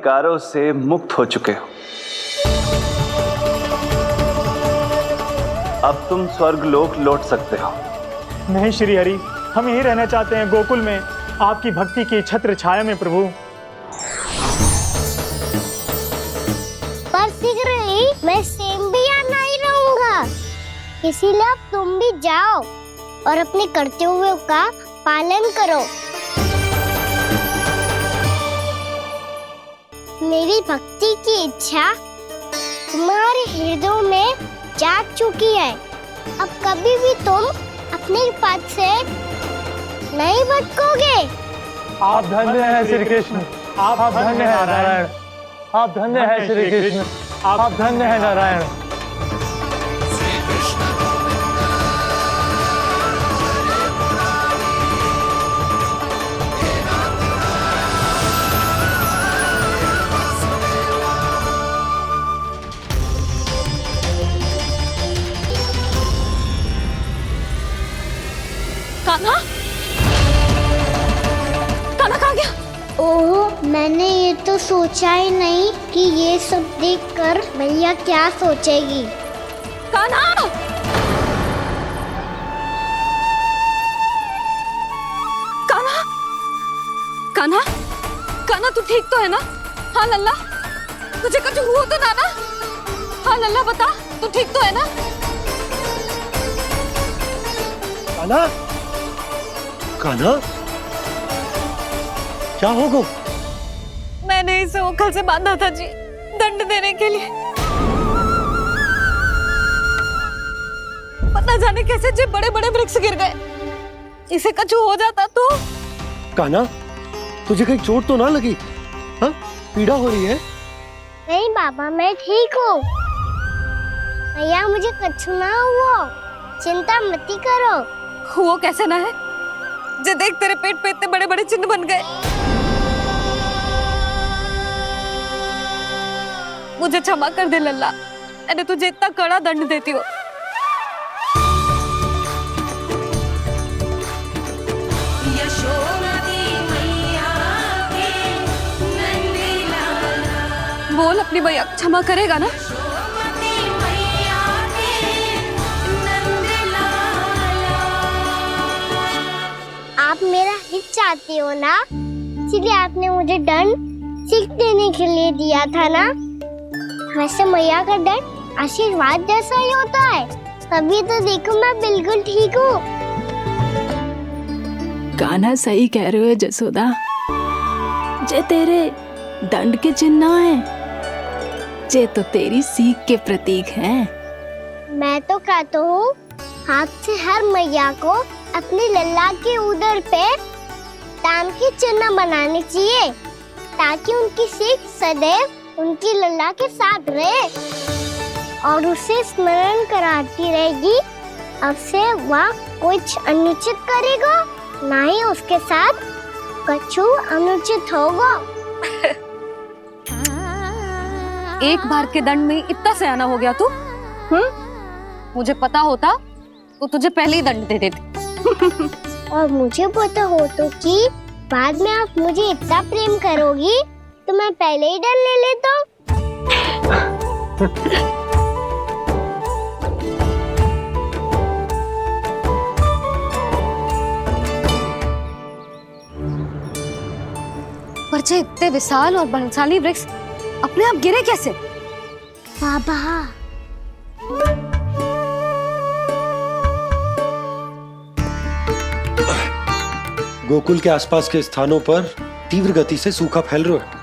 कारों से मुक्त हो चुके हो। अब तुम स्वर्गलोक लौट सकते हो। नहीं श्री हरि, हम यहीं रहना चाहते हैं, गोकुल में, आपकी भक्ति की छत्र छाया में प्रभु। पर शीघ्र ही मैं सेम्बिया नहीं रहूंगा, इसीलिए अब तुम भी जाओ और अपने कर्तव्यों का पालन करो। मेरी भक्ति की इच्छा तुम्हारे हृदय में जाग चुकी है। अब कभी भी तुम अपने पद से नहीं भटकोगे। आप धन्य हैं श्री कृष्ण, आप धन्य हैं नारायण, आप धन्य हैं श्री कृष्ण, आप धन्य हैं नारायण। कान्हा? कान्हा कहाँ गया? ओह, मैंने ये तो सोचा ही नहीं कि ये सब देखकर भैया क्या सोचेगी। कान्हा! कान्हा! कान्हा! कान्हा तू ठीक तो है ना? हाँ लल्ला, तुझे कुछ हुआ तो ना? हाँ लल्ला बता, तू ठीक तो है ना? कान्हा, कान्हा, क्या होगा? मैंने इसे ओखल से बांधा था जी, दंड देने के लिए। पता जाने कैसे जी बड़े बड़े वृक्ष गिर गए। इसे कुछ हो जाता तो? कान्हा, तुझे कहीं चोट तो ना लगी? हाँ, पीड़ा हो रही है? नहीं बाबा, मैं ठीक हूँ। भैया मुझे कुछ ना हुआ, चिंता मत करो। वो कैसे ना है? जे देख तेरे पेट पे इतने बड़े बड़े चिन्ह बन गए। मुझे क्षमा कर दे लल्ला, मैंने तुझे इतना कड़ा दंड देती हो। बोल अपनी भैया क्षमा करेगा ना? आप मेरा हित चाहते हो ना, इसलिए आपने मुझे दंड सीख देने के लिए दिया था ना। वैसे मैया का दंड आशीर्वाद जैसा ही होता है, तभी तो देखो मैं बिल्कुल ठीक हूँ। कान्हा सही कह रहे हो जसोदा, जे तेरे दंड के चिन्ह ना है, जे तो तेरी सीख के प्रतीक हैं। मैं तो कहता हूँ हाथ से हर मैया को अपनी लल्ला के उदर पे ताम की चिन्ह बनानी चाहिए, ताकि उनकी सीख सदैव उनकी लल्ला के साथ रहे और उसे स्मरण कराती रहेगी। अब से वह कुछ अनुचित करेगा, ना ही उसके साथ कुछ अनुचित होगा। एक बार के दंड में इतना सयाना हो गया तू? मुझे पता होता तो तुझे पहले ही दंड दे देती। और मुझे पता हो तो कि बाद में आप मुझे इतना प्रेम करोगी तो मैं पहले ही डर ले लेता हूँ। पर जे इतने विशाल और बलशाली वृक्ष अपने आप गिरे कैसे? बाबा, गोकुल के आसपास के स्थानों पर तीव्र गति से सूखा फैल रहा है।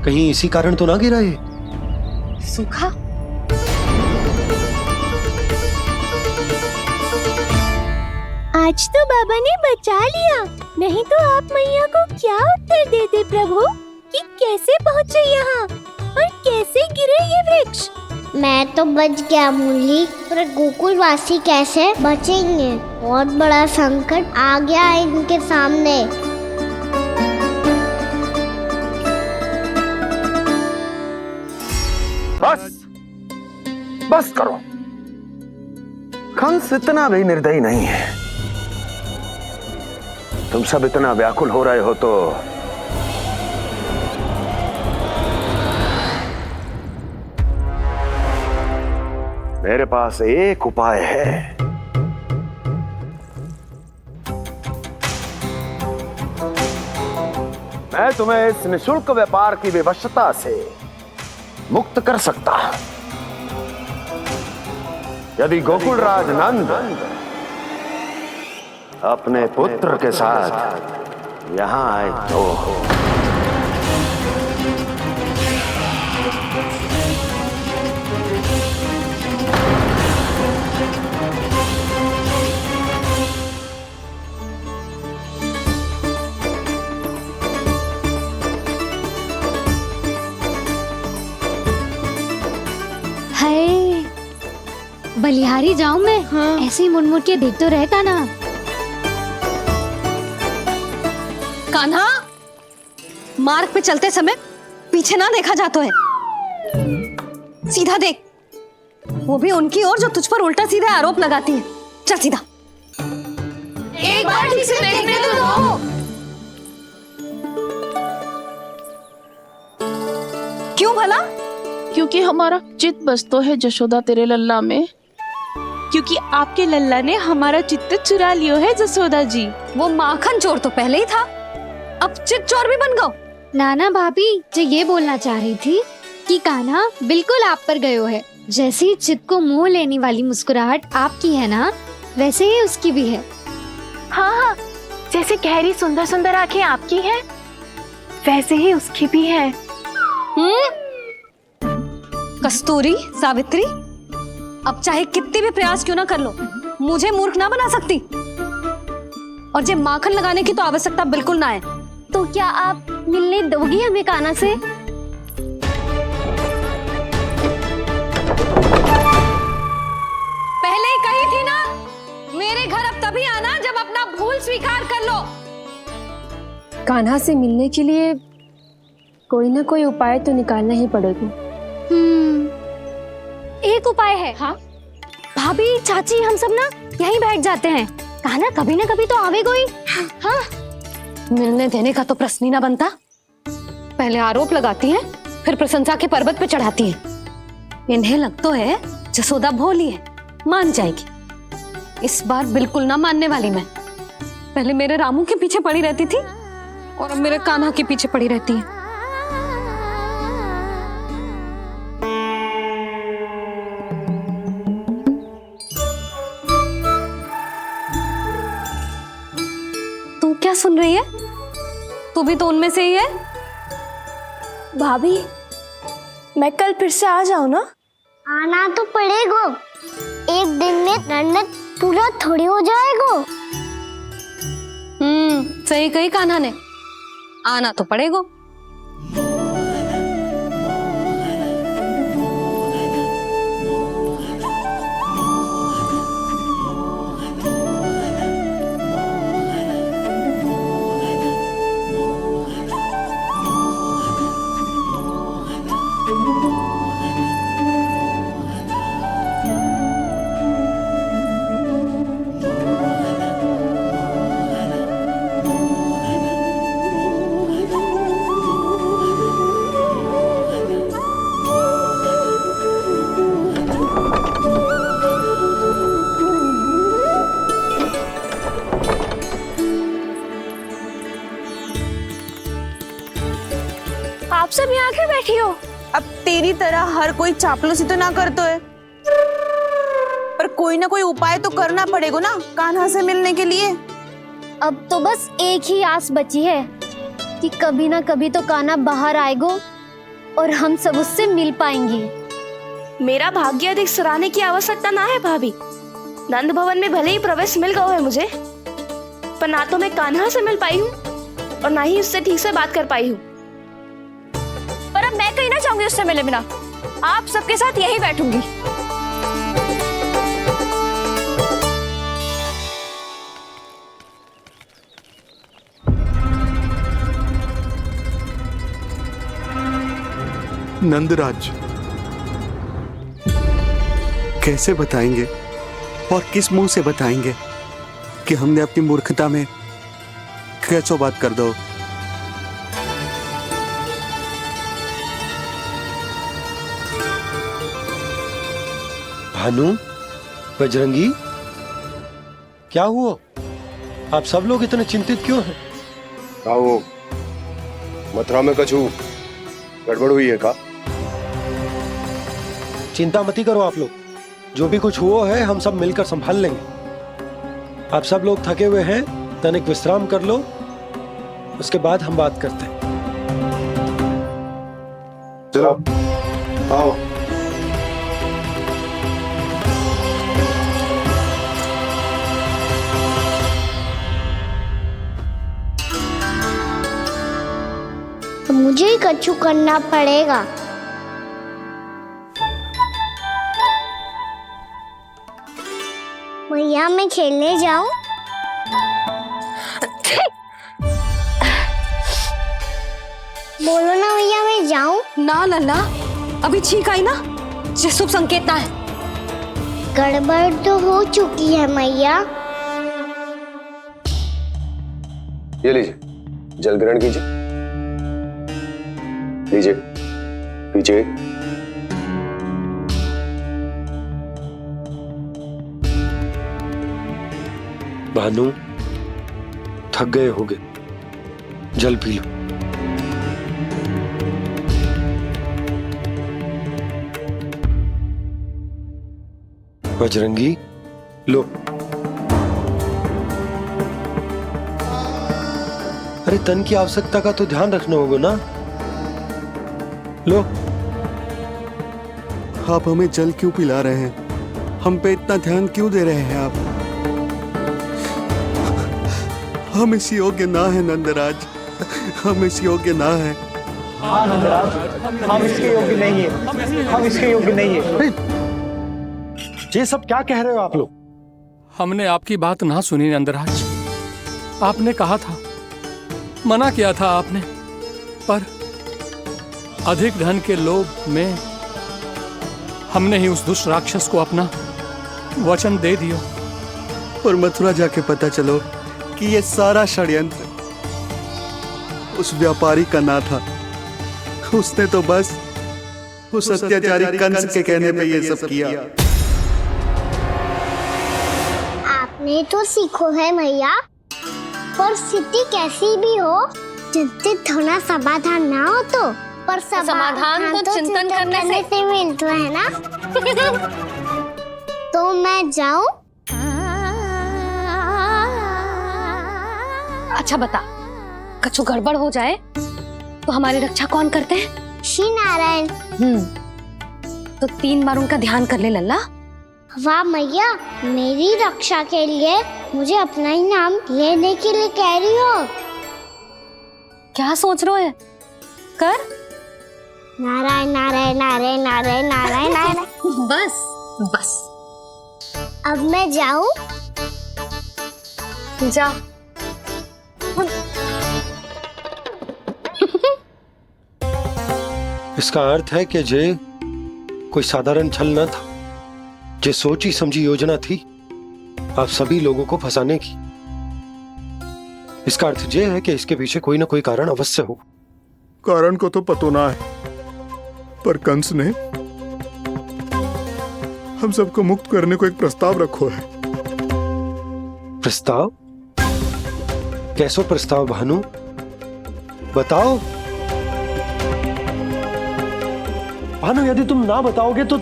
कहीं इसी कारण तो ना गिरा ये? सूखा? आज तो बाबा ने बचा लिया, नहीं तो आप मैया को क्या उत्तर देते प्रभु कि कैसे पहुँचे यहाँ और कैसे गिरे ये वृक्ष। मैं तो बच गया मूली, पर गोकुल वासी कैसे बचेंगे? बहुत बड़ा संकट आ गया है इनके सामने। बस करो, कंस इतना भी निर्दयी नहीं है। तुम सब इतना व्याकुल हो रहे हो तो मेरे पास एक उपाय है। मैं तुम्हें इस निःशुल्क व्यापार की विवशता से मुक्त कर सकता हूं। यदि गोकुलराज नंद अपने पुत्र के साथ यहां आए तो। हाय, बलिहारी जाऊं मैं? हाँ। ऐसे ही मुड़ मुड़ के देख तो रहता ना। कान्हा, मार्ग पे चलते समय पीछे ना देखा जाता है, सीधा देख। वो भी उनकी ओर जो तुझ पर उल्टा सीधे आरोप लगाती है। चल सीधा। एक बार ठीक से देखने तो दो। क्यों भला? क्योंकि हमारा चित्त बसतो है जशोदा तेरे लल्ला में। क्योंकि आपके लल्ला ने हमारा चित्त चुरा लियो है जसोदा जी। वो माखन चोर तो पहले ही था, अब चित चोर भी बन गो। नाना भाभी जो ये बोलना चाह रही थी कि कान्हा बिल्कुल आप पर गयो है। जैसे ही चित को मोह लेने वाली मुस्कुराहट आपकी है ना, वैसे ही उसकी भी है। हाँ हाँ, जैसे गहरी सुंदर सुंदर आंखें आपकी हैं, वैसे ही उसकी भी है। कस्तूरी, सावित्री, अब चाहे कितने भी प्रयास क्यों ना कर लो, मुझे मूर्ख ना बना सकती। और जे माखन लगाने की तो आवश्यकता बिल्कुल ना है। तो क्या आप मिलने दोगी हमें कान्हा से? पहले ही कही थी ना, मेरे घर अब तभी आना जब अपना भूल स्वीकार कर लो। कान्हा से मिलने के लिए कोई ना कोई उपाय तो निकालना ही पड़ेगा। एक उपाय है। हाँ? भाभी, चाची, हम सब ना यहीं बैठ जाते हैं। कान्हा कभी ना कभी तो आवेगा ही। हाँ? मिलने देने का तो प्रश्न ही ना बनता। पहले आरोप लगाती हैं, फिर प्रशंसा के पर्वत पे चढ़ाती हैं। इन्हें लगता है जसोदा भोली है, मान जाएगी। इस बार बिल्कुल ना मानने वाली मैं। पहले मेरे रामू के पीछे पड़ी रहती थी और अब मेरे कान्हा के पीछे पड़ी रहती है। तू क्या सुन रही है? तू भी तो उनमें से ही है। भाभी, मैं कल फिर से आ जाऊं ना? आना तो पड़ेगा। एक दिन में रन्नत पूरा थोड़ी हो जाएगा। सही कही कान्हा ने, आना तो पड़ेगा। आप सब यहाँ क्यों बैठी हो? अब तेरी तरह हर कोई चापलूसी तो ना करता है, पर कोई ना कोई उपाय तो करना पड़ेगा ना कान्हा से मिलने के लिए। अब तो बस एक ही आस बची है कि कभी ना कभी तो कान्हा बाहर आएगा और हम सब उससे मिल पाएंगे। मेरा भाग्य अधिक सराहने की आवश्यकता ना है भाभी। नंद भवन में भले ही प्रवेश मिल गया है मुझे, पर ना तो मैं कान्हा से मिल पाई हूँ और ना ही उससे ठीक से बात कर पाई हूँ। पर अब मैं कहीं ना चाहूंगी उससे मिले बिना। आप सबके साथ यहीं बैठूंगी। नंदराज, कैसे बताएंगे और किस मुंह से बताएंगे कि हमने अपनी मूर्खता में कैसो बात कर दो। भानु, बजरंगी, क्या हुआ? आप सब लोग इतने चिंतित क्यों हैं? क्या वो मथुरा में कछु गड़बड़ हुई है का? चिंता मती करो आप लोग, जो भी कुछ हुआ है हम सब मिलकर संभाल लेंगे। आप सब लोग थके हुए हैं, तनिक विश्राम कर लो, उसके बाद हम बात करते हैं। चलो आओ। तो मुझे ही कछु करना पड़ेगा। भैया मैं खेलने जाऊं? बोलो ना भैया मैं जाऊं? ना लल्ला, अभी छींक आई ना, ये शुभ संकेत ना है। गड़बड़ तो हो चुकी है मैया। ये लीजिए, जल ग्रहण कीजिए। लीजिए, पीजिए। भानु, थक गए होगे, जल पी लो। बजरंगी, लो। अरे तन की आवश्यकता का तो ध्यान रखना होगा ना, लो। आप हमें जल क्यों पिला रहे हैं? हम पे इतना ध्यान क्यों दे रहे हैं आप? हम इस योग्य ना है नंदराज, हम इस योग्य ना है। हाँ नंदराज, हम इसके योग्य नहीं है, हम इसके योग्य नहीं है। ये सब क्या कह रहे हो आप लोग? हमने आपकी बात ना सुनी नंदराज। आपने कहा था, मना किया था आपने, पर अधिक धन के लोभ में हमने ही उस दुष्ट राक्षस को अपना वचन दे दिया। और मथुरा जाके पता चलो कि ये सारा षड्यंत्र उस व्यापारी का ना था। उसने तो बस उस अत्याचारी कंस के कहने पे ये सब किया। आपने तो सीखो है भैया, परिस्थिति कैसी भी हो, चिंतित होना समाधान ना हो तो, पर समाधान तो चिंतन करने से मिलता है ना। तो मैं जाऊं? अच्छा बता, कछु गड़बड़ हो जाए तो हमारी रक्षा कौन करते हैं? श्री नारायण। तो 3 बार उनका ध्यान कर ले लल्ला। वाह मैया, मेरी रक्षा के लिए मुझे अपना ही नाम लेने के लिए कह रही हो? क्या सोच रहे हो? कर। नारायण नारायण नारायण नारायण नारायण नारायण। बस बस। अब मैं जाऊं? जा। इसका अर्थ है कि जे कोई साधारण छल न था, जे सोची समझी योजना थी आप सभी लोगों को फंसाने की। इसका अर्थ ये है कि इसके पीछे कोई ना कोई कारण अवश्य हो। कारण को तो पतो ना है, पर कंस ने हम सबको मुक्त करने को एक प्रस्ताव रखो है। प्रस्ताव? कैसो प्रस्ताव भानु, बताओ। भानु, यदि तुम ना बताओगे तो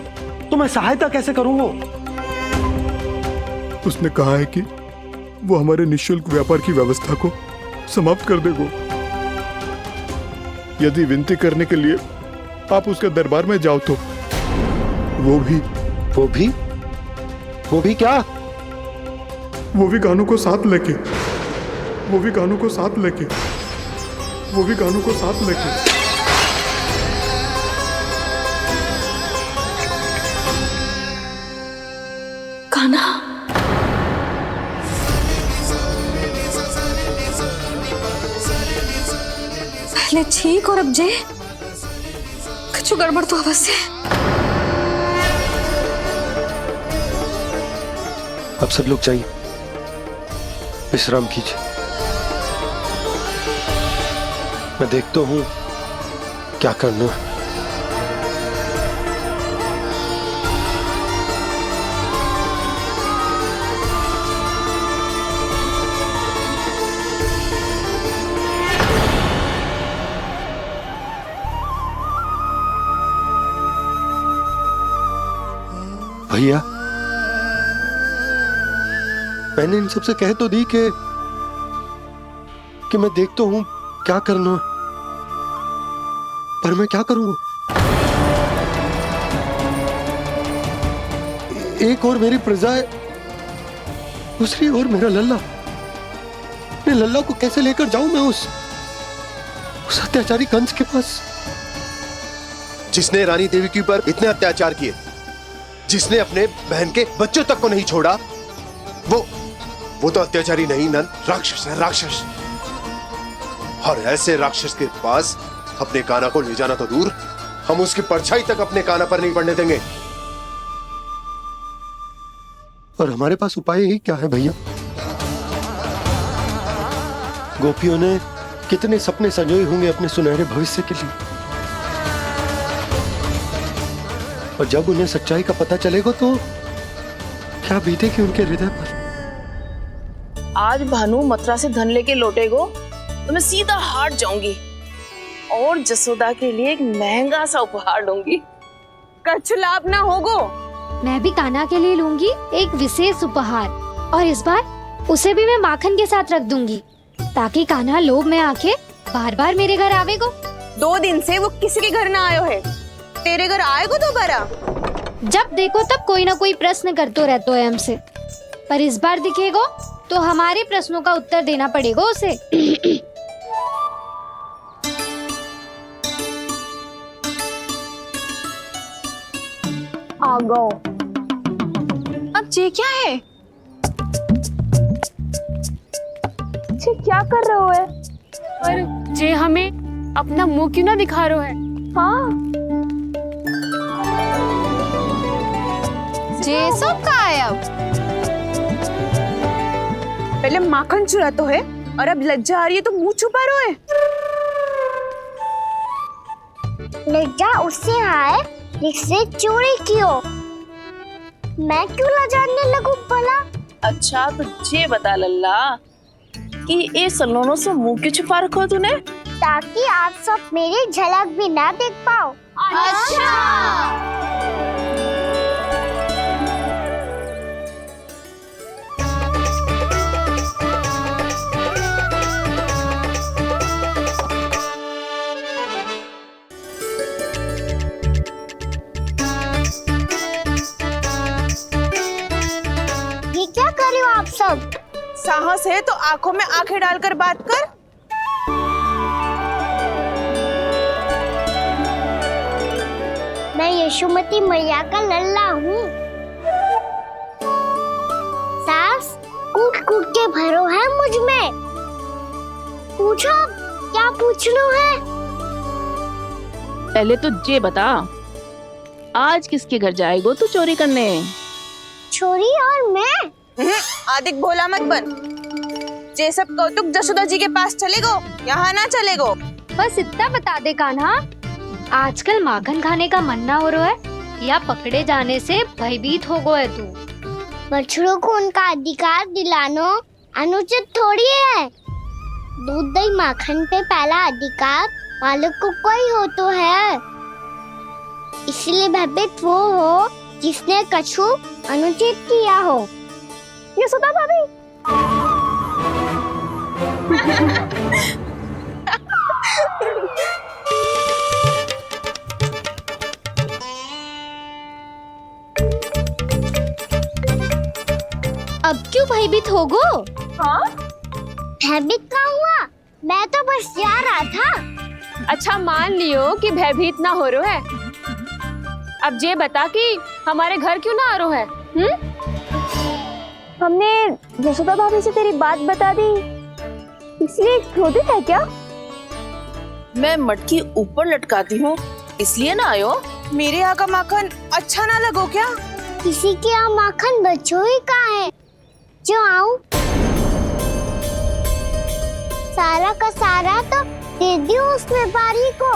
मैं सहायता कैसे करूंगा? उसने कहा है कि वो हमारे निःशुल्क व्यापार की व्यवस्था को समाप्त कर देगा यदि विनती करने के लिए आप उसके दरबार में जाओ तो। वो भी क्या? वो भी गानों को साथ लेके, वो भी गानों को साथ लेके, वो भी गानों को साथ लेके। कान्हा, पहले ठीक और अब जे कुछ गड़बड़ तो अवश्य। अब सब लोग जाइए, विश्राम कीजिए। मैं देखता हूं क्या करना है। भैया मैंने इन सबसे कह तो दी कि मैं देख तो हूं क्या करना है, पर मैं क्या करूंगा? एक और मेरी प्रजा है, दूसरी ओर मेरा लल्ला। मैं लल्ला को कैसे लेकर जाऊं मैं उस अत्याचारी कंस के पास, जिसने रानी देवी के ऊपर इतने अत्याचार किए, जिसने अपने बहन के बच्चों तक को नहीं छोड़ा, वो तो अत्याचारी नहीं नंद, राक्षस है, राक्षस। और ऐसे राक्षस के पास अपने कान्हा को ले जाना तो दूर, हम उसकी परछाई तक अपने कान्हा पर नहीं पड़ने देंगे। और हमारे पास उपाय ही क्या है भैया? गोपियों ने कितने सपने संजोए होंगे अपने सुनहरे भविष्य के लिए, और जब उन्हें सच्चाई का पता चलेगा तो क्या बीतेगी उनके हृदय पर? आज भानु मथुरा से धन लेके लौटेगो तो मैं सीधा हाट जाऊंगी और जसोदा के लिए एक महंगा सा उपहार दूंगी। कछु लाभ ना होगो। मैं भी कान्हा के लिए लूंगी एक विशेष उपहार, और इस बार उसे भी मैं माखन के साथ रख दूंगी, ताकि कान्हा लोभ में आके बार बार मेरे घर आवेगो। 2 दिन से वो किसी के घर ना आयो है, तेरे घर आएगो दोबारा? जब देखो तब कोई ना कोई प्रश्न करते रहते है हमसे, पर इस बार दिखेगो तो हमारे प्रश्नों का उत्तर देना पड़ेगा उसे। आ गो। अब ये क्या है? ये क्या कर रहे हो है? पर जे हमें अपना मुंह क्यों ना दिखा रहे है? हाँ, जे सब का है अब? पहले माखन चुरा तो है और अब लज्जा आ रही है तो मुंह छुपा रहे है। लज्जा उससे है जिससे चोरी की हो, मैं क्यों लजाने लगूं भला? अच्छा तो ये बता लल्ला कि ये सलोनों से मुंह क्यों छुपा रखो तूने? ताकि आप सब मेरी झलक भी ना देख पाओ। अच्छा। ये क्या कर रहे हो आप सब? साहस है तो आंखों में आंखें डालकर बात कर। मैं यशोमती मैया का लल्ला हूँ। सास कूट कूट के भरो है मुझ में। पूछो क्या पूछना है? पहले तो ये बता, आज किसके घर जाएगो तू चोरी करने? छोरी और मैं? आदिक भोला मत बन। ये सब कौतुक जसोदा जी के पास चलेगो, यहाँ ना चलेगो। बस इतना बता दे कान्हा, आजकल माखन खाने का मन ना हो रहा है या पकड़े जाने से भयभीत हो गए तू? बछड़ों को उनका अधिकार दिलाना अनुचित थोड़ी है। दूध दही माखन पे पहला अधिकार मालिक को कोई हो तो है, इसलिए भयभीत वो हो जिसने कछु अनुचित किया हो। यशोदा भाभी। अब क्यों भयभीत हो गो? हाँ? भयभीत क्या हुआ? मैं तो बस जा रहा था। अच्छा मान लियो कि भयभीत ना हो रहा है, अब ये बता कि हमारे घर क्यों ना आ रहा है? हमने यशोदा भाभी से तेरी बात बता दी, इसलिए क्रोधित है क्या? मैं मटकी ऊपर लटकाती हूँ इसलिए ना आयो? मेरे यहाँ का माखन अच्छा ना लगो क्या? किसी के यहाँ माखन बच्चों ही कहाँ है जो आऊं? सारा का सारा तो दे दियो उस व्यापारी को।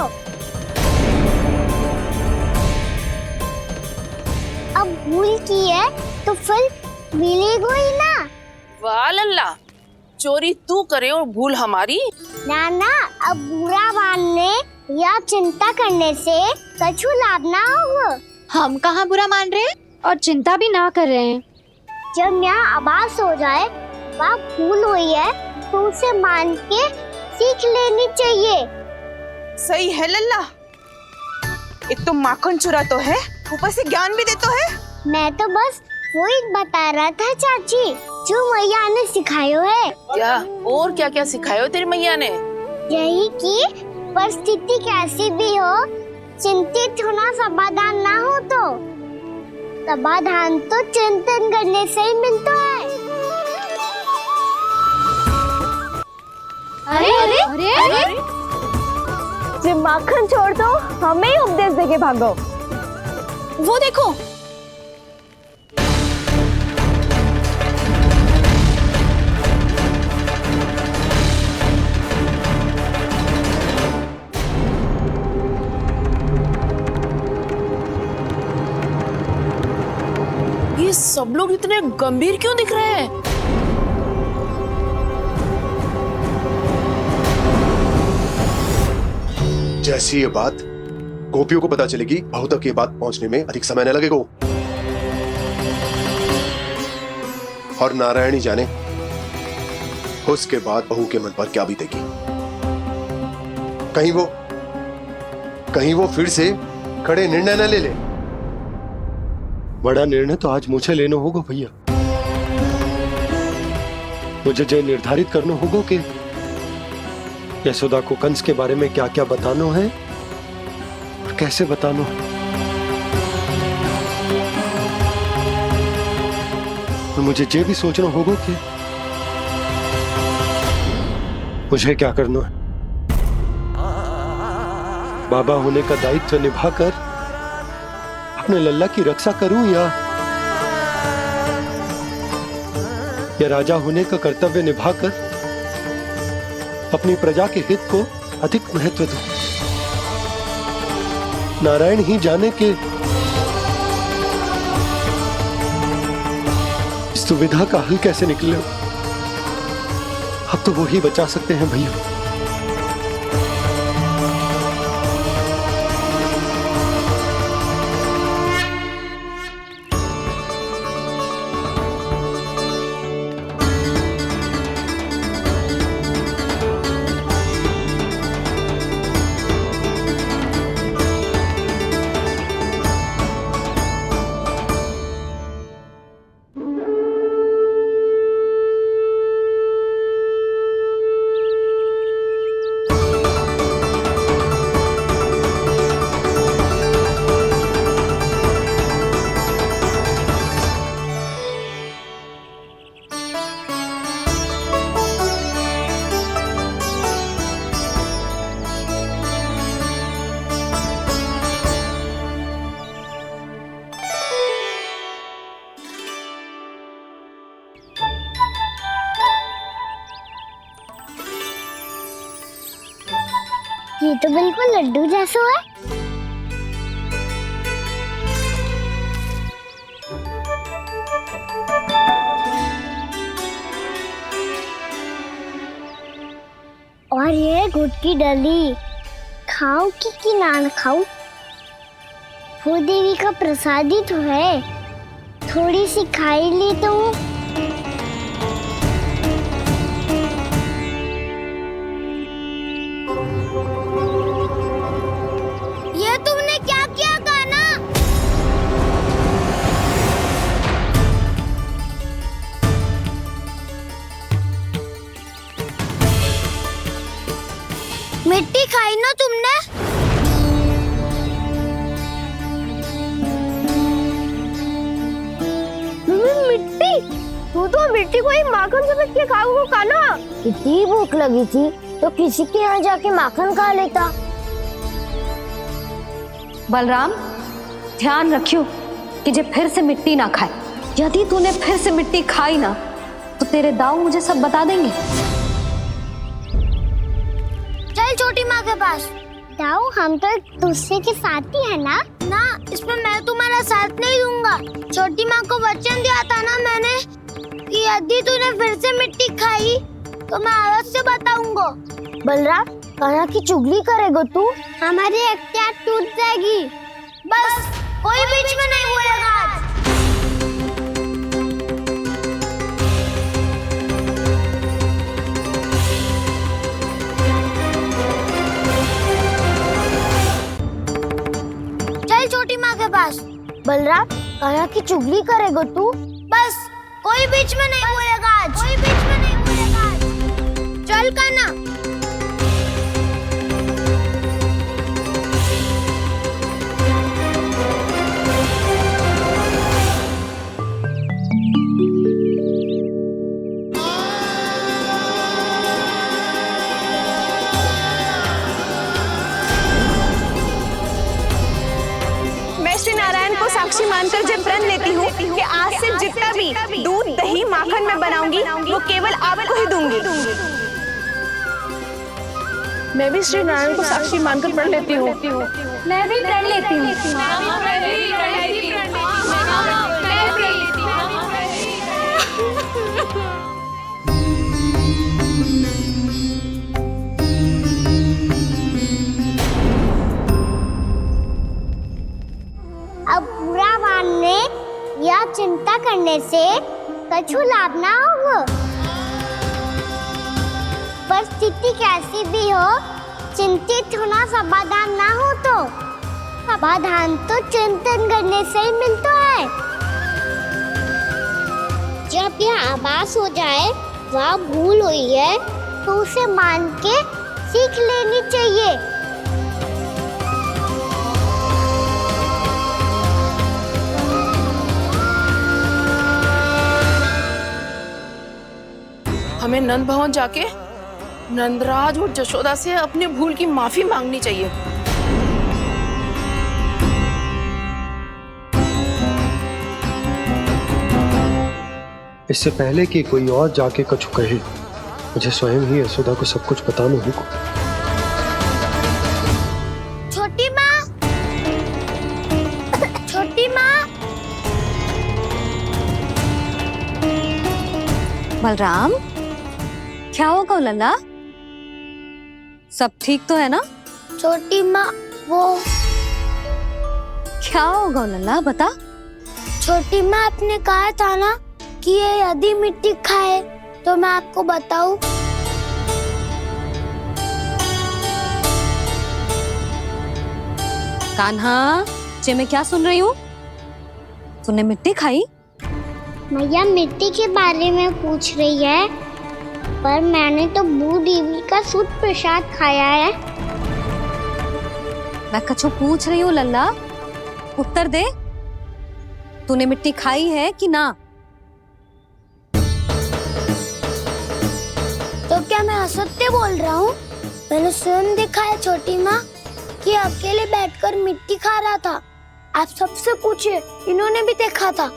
अब भूल की है तो फिर मिलेगो ही ना। वाह लल्ला, चोरी तू करे और भूल हमारी। ना ना, अब बुरा मानने या चिंता करने से कछु लाभ ना होगा। हम कहाँ बुरा मान रहे हैं? और चिंता भी ना कर रहे हैं। जब यहाँ आवाज हो जाए वहाँ भूल हुई है तो उसे मान के सीख लेनी चाहिए। सही है लल्ला, एक तो माखन चुरा तो है, ऊपर से ज्ञान भी दे तो है। मैं तो बस वही बता रहा था चाची जो मैया ने सिखायो है। क्या और क्या क्या सिखायो तेरी मैया ने? यही कि परिस्थिति कैसी भी हो चिंतित होना समाधान ना हो तो समाधान तो चिंतन करने से ही मिलता है। अरे अरे अरे, अरे? जब माखन छोड़ दो हमें ही उपदेश देके भागो। वो देखो ये सब लोग इतने गंभीर क्यों दिख रहे हैं? जैसी ये बात गोपियों को पता चलेगी, बहू तक ये बात पहुंचने में अधिक समय न लगेगा। और नारायणी जाने उसके बाद बहू के मन पर क्या बीतेगी। कहीं वो फिर से खड़े निर्णय न ले ले। बड़ा निर्णय तो आज मुझे लेना होगा भैया। मुझे जो निर्धारित करना होगा कि यशोदा को कंस के बारे में क्या क्या बताना है और कैसे बताना है। और मुझे ये भी सोचना होगा कि मुझे क्या करना है। बाबा होने का दायित्व निभाकर अपने लल्ला की रक्षा करूं या राजा होने का कर्तव्य निभाकर अपनी प्रजा के हित को अधिक महत्व दूं। नारायण ही जाने के इस दुविधा का हल कैसे निकले। अब तो वो ही बचा सकते हैं भैया। ये तो बिल्कुल लड्डू जैसा है। और ये गुड़ की डली खाऊं कि ना खाऊं? वो देवी का प्रसाद ही तो है, थोड़ी सी खाई ली तो। ये तुमने क्या किया कान्हा? मिट्टी खाई ना तुमने? मिट्टी? तू तो मिट्टी को ही माखन समझ के खाओगे कान्हा। इतनी भूख लगी थी तो किसी के यहाँ जाके माखन खा लेता। बलराम, ध्यान रखियो कि जे फिर से मिट्टी ना खाए। यदि तूने फिर से मिट्टी खाई ना तो तेरे दाऊ मुझे सब बता देंगे। चल छोटी माँ के पास। दाऊ, हम तो एक दूसरे के साथी है ना? ना, इसमें मैं तुम्हारा साथ नहीं दूंगा। छोटी माँ को वचन दिया था ना मैंने कि यदि तूने फिर से मिट्टी खाई तो मैं औरत से बताऊंगा। बलराम, कान्हा की चुगली करेगा तू? हमारी अख्तियार टूट जाएगी। बस कोई बीच में नहीं बोलेगा आज। चल छोटी माँ के पास। बलराम, कान्हा की चुगली करेगा तू? बस, कोई बीच में नहीं बोलेगा आज। कोई बीच में नहीं बोलेगा आज। चल कान्हा। श्री नारायण को साक्षी मानकर जब प्रण लेती हूँ कि आज से जितना भी दूध दही माखन मैं बनाऊंगी वो केवल आपको ही दूंगी। मैं भी श्री नारायण को साक्षी मानकर प्रण लेती हूँ। मैं भी प्रण लेती हूँ। अब बुरा मानने या चिंता करने से कछु लाभ ना होगा। परिस्थिति कैसी भी हो, चिंतित होना समाधान ना हो तो समाधान तो चिंतन करने से ही मिलता है। जब यह आभास हो जाए वह भूल हुई है तो उसे मान के सीख लेनी चाहिए। हमें नंद भवन जाके नंदराज और जशोदा से अपनी भूल की माफी मांगनी चाहिए। इससे पहले कि कोई और जाके कछु कहे, मुझे स्वयं ही यशोदा को सब कुछ बताना होगा। छोटी माँ, छोटी माँ। बलराम, क्या होगा लल्ला? सब ठीक तो है ना? छोटी माँ, वो क्या होगा लल्ला, बता। छोटी माँ, आपने कहा था ना कि ये यदि मिट्टी खाए तो मैं आपको बताऊं। कान्हा, जे मैं क्या सुन रही हूँ? तूने मिट्टी खाई? मैया मिट्टी के बारे में पूछ रही है, पर मैंने तो भू देवी का शुद्ध प्रसाद खाया है। मैं कछु पूछ रही हूँ लल्ला, उत्तर दे। तूने मिट्टी खाई है कि ना? तो क्या मैं असत्य बोल रहा हूँ? मैंने स्वयं देखा है छोटी माँ कि अकेले बैठकर मिट्टी खा रहा था। आप सबसे पूछिए, इन्होंने भी देखा था।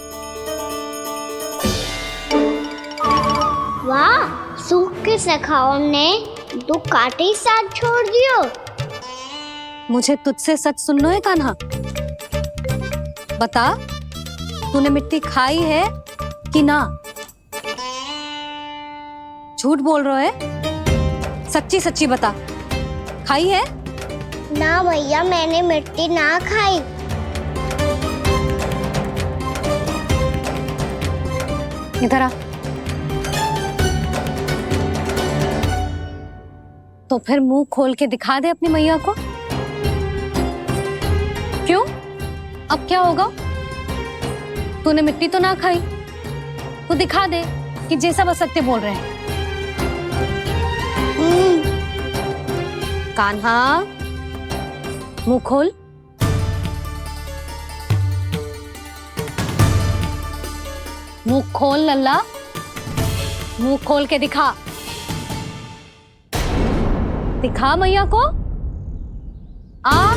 वाह, सूख के सखाओं ने दो कांटे ही साथ छोड़ दियो। मुझे तुझसे सच सुनना है कान्हा। बता, तूने मिट्टी खाई है कि ना? झूठ बोल रहा है, सच्ची सच्ची बता, खाई है? ना भैया, मैंने मिट्टी ना खाई। इधर आ। तो फिर मुंह खोल के दिखा दे अपनी मैया को। क्यों? अब क्या होगा? तूने मिट्टी तो ना खाई, तो दिखा दे कि जैसा बस सत्य बोल रहे हैं। कान्हा, मुंह खोल। मुंह खोल लल्ला, मुंह खोल के दिखा। दिखा मैया को। आ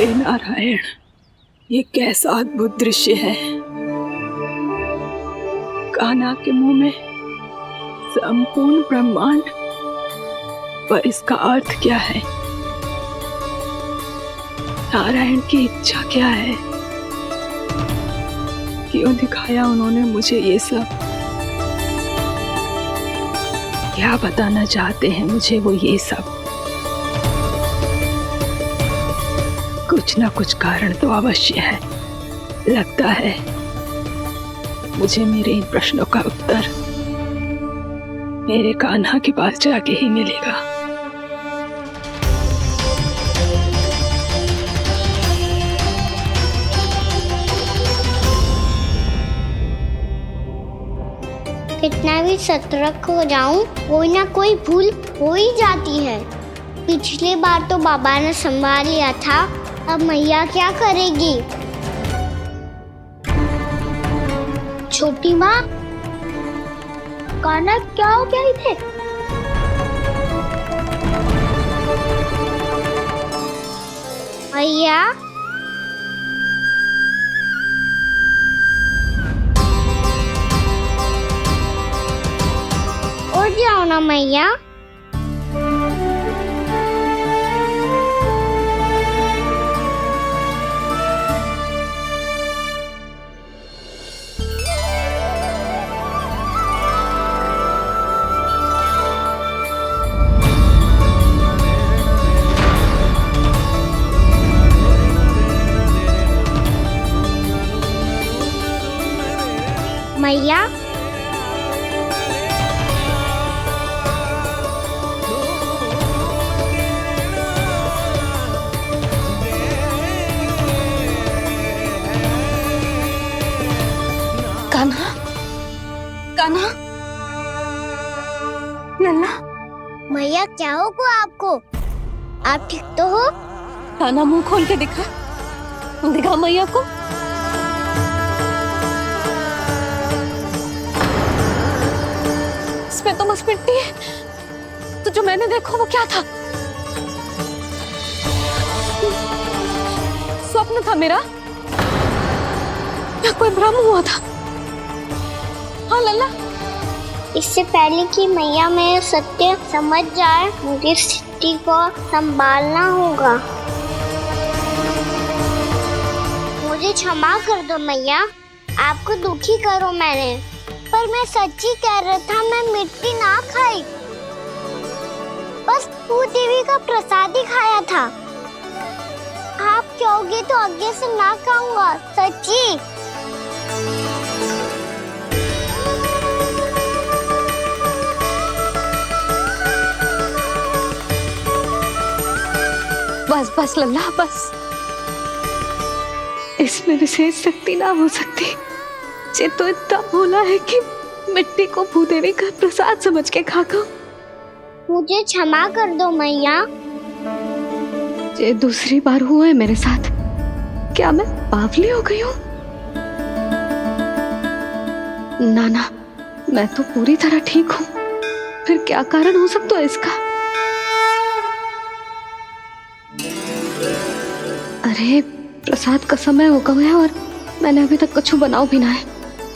हे नारायण, ये कैसा अद्भुत दृश्य है। कान्हा के मुंह में संपूर्ण ब्रह्मांड, पर इसका अर्थ क्या है? नारायण की इच्छा क्या है? क्यों दिखाया उन्होंने मुझे ये सब? क्या बताना चाहते हैं मुझे वो ये सब? कुछ ना कुछ कारण तो अवश्य है। लगता है मुझे मेरे इन प्रश्नों का उत्तर मेरे कान्हा के पास जाके ही मिलेगा। कितना भी सतर्क हो जाऊं, कोई ना कोई भूल हो ही जाती है। पिछली बार तो बाबा ने संभाल लिया था, अब मैया क्या करेगी? छोटी माँ, कान्हा क्या हो गया इधर? मैया, उठ जाओ ना मैया। मैया, कान्हा, कान्हा, लल्ला। मैया क्या होगा आपको? आप ठीक तो हो? कान्हा, मुंह खोल के दिखा, दिखा मैया को। इसमें तो बस मिट्टी है, तो जो मैंने देखा वो क्या था? स्वप्न था मेरा या कोई भ्रम हुआ था? हाँ लल्ला, इससे पहले कि मैया मेरे सत्य समझ जाए, मुझे स्थिति को संभालना होगा। मुझे क्षमा कर दो मैया, आपको दुखी करो मैंने, पर मैं सच्ची कह रहा था। मैं मिट्टी ना खाई, बस तू देवी का प्रसाद ही खाया था। आप कहोगे तो आगे से ना खाऊंगा, सच्ची। बस बस लल्ला, बस। इसमें विशेष शक्ति ना हो सकती। ये तो इतना भोला है कि मिट्टी को भूदेवी का प्रसाद समझ के खा गो। मुझे क्षमा कर दो मैया। ये दूसरी बार हुआ है मेरे साथ। क्या मैं बावली हो गई हूँ? ना, मैं तो पूरी तरह ठीक हूँ। फिर क्या कारण हो सकता है इसका? अरे प्रसाद का समय हो गया है और मैंने अभी तक कुछ बनाओ भी ना है।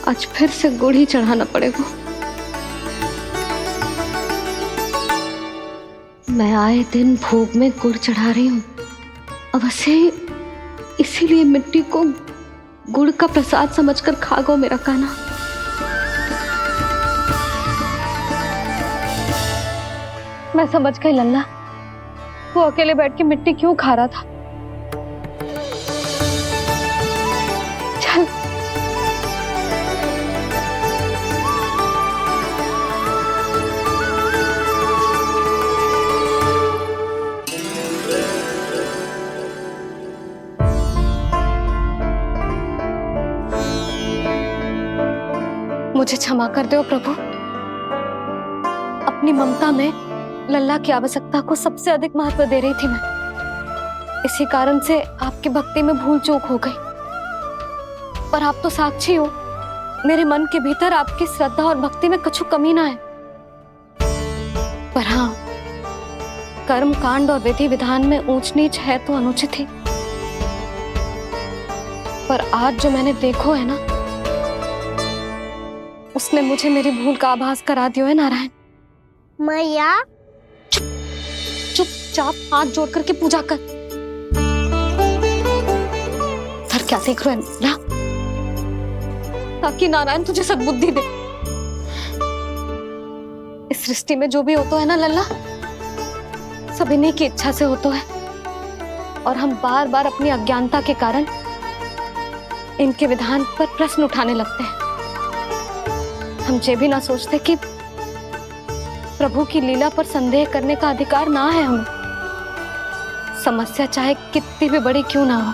आज फिर से गुड़ ही चढ़ाना पड़ेगा। मैं आए दिन भोग में गुड़ चढ़ा रही हूँ, अवश्य इसीलिए मिट्टी को गुड़ का प्रसाद समझकर खा गो मेरा कान्हा। मैं समझ गई लल्ला, वो अकेले बैठ के मिट्टी क्यों खा रहा था। चल मुझे क्षमा कर दो प्रभु। अपनी ममता में लल्ला की आवश्यकता को सबसे अधिक महत्व दे रही थी मैं। इसी कारण से आपकी भक्ति में भूल चूक हो गई। पर आप तो साक्षी हो, मेरे मन के भीतर आपकी श्रद्धा और भक्ति में कुछ कमी ना है। पर हाँ, कर्म कांड और विधि विधान में ऊंच नीच है तो अनुचित ही। पर आज जो मैंने देखो है ना, उसने मुझे मेरी भूल का आभास करा दिया है नारायण। मैया चुपचाप हाथ जोड़ करके पूजा कर। सर क्या देख रहे हैं ना? ताकि नारायण तुझे सद्बुद्धि दे। इस सृष्टि में जो भी होता है ना लल्ला, सब इन्हीं की इच्छा से होता है, और हम बार बार अपनी अज्ञानता के कारण इनके विधान पर प्रश्न उठाने लगते हैं। हम ये भी ना सोचते कि प्रभु की लीला पर संदेह करने का अधिकार ना है हमें। समस्या चाहे कितनी भी बड़ी क्यों ना हो,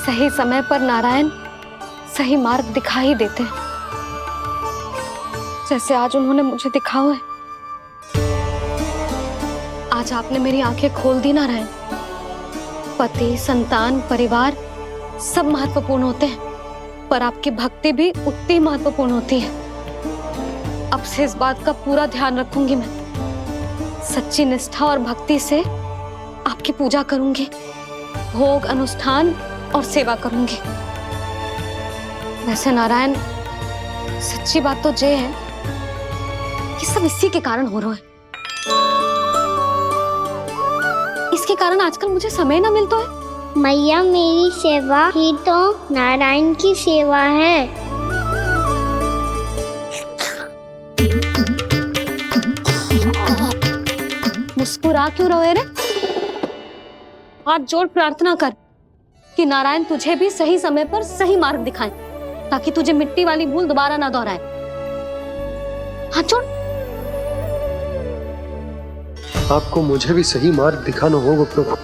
सही समय पर नारायण सही मार्ग दिखा ही देते हैं, जैसे आज उन्होंने मुझे दिखाओ है। आज आपने मेरी आंखें खोल दी नारायण। पति, संतान, परिवार सब महत्वपूर्ण होते हैं, पर आपकी भक्ति भी उतनी महत्वपूर्ण होती है। अब से इस बात का पूरा ध्यान रखूंगी मैं। सच्ची निष्ठा और भक्ति से आपकी पूजा करूंगी, भोग, अनुष्ठान और सेवा करूंगी। वैसे नारायण, सच्ची बात तो ये है कि सब इसी के कारण हो रहा है। इसके कारण आजकल मुझे समय ना मिलता है। मैया, मेरी सेवा ही तो नारायण की सेवा है। मुस्कुरा क्यों रहे रे? हाथ जोड़ प्रार्थना कर कि नारायण तुझे भी सही समय पर सही मार्ग दिखाएं, ताकि तुझे मिट्टी वाली भूल दोबारा ना दोहराए। हाथ जोड़। आपको मुझे भी सही मार्ग दिखाना होगा प्रभु।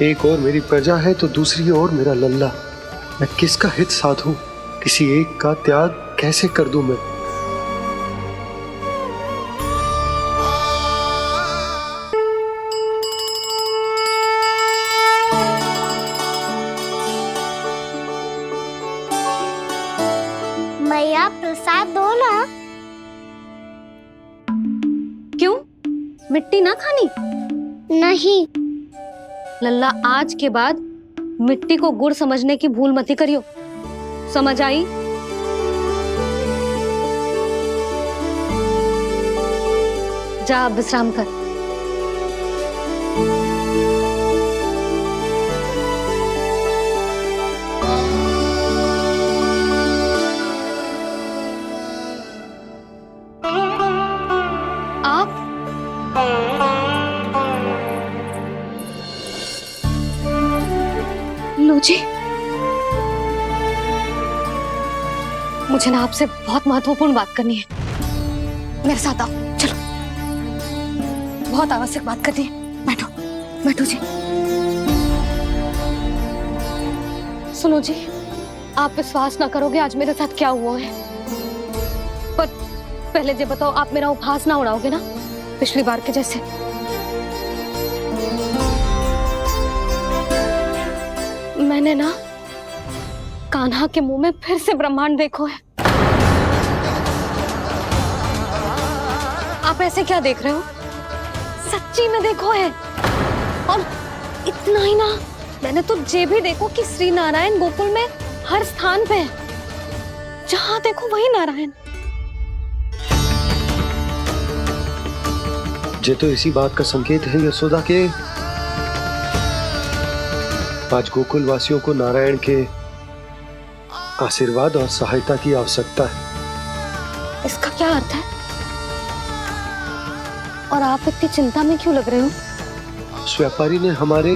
एक और मेरी प्रजा है तो दूसरी ओर मेरा लल्ला। मैं किसका हित साधूं? किसी एक का त्याग कैसे कर दूं मैं? मैया, प्रसाद दो ना। क्यों? मिट्टी ना खानी? नहीं। लल्ला, आज के बाद मिट्टी को गुड़ समझने की भूल मत करियो। समझ आई? जा विश्राम कर। लो जी, मुझे ना आपसे बहुत महत्वपूर्ण बात करनी है। मेरे साथ आओ, चलो। बहुत आवश्यक बात करनी है। बैठो, बैठो जी। सुनो जी, आप विश्वास ना करोगे आज मेरे साथ क्या हुआ है। पर पहले ये बताओ, आप मेरा उपहास ना उड़ाओगे ना पिछली बार के जैसे? मैंने ना कान्हा के मुंह में फिर से ब्रह्मांड देखो है। आप ऐसे क्या देख रहे हो? सच्ची में देखो है। और इतना ही ना, मैंने तो ये भी देखो कि श्री नारायण गोकुल में हर स्थान पे है। जहां देखो वही नारायण। ये तो इसी बात का संकेत है यशोदा के आज गोकुल वासियों को नारायण के आशीर्वाद और सहायता की आवश्यकता है। इसका क्या अर्थ है? और आप इतनी चिंता में क्यों लग रहे हो? उस व्यापारी ने हमारे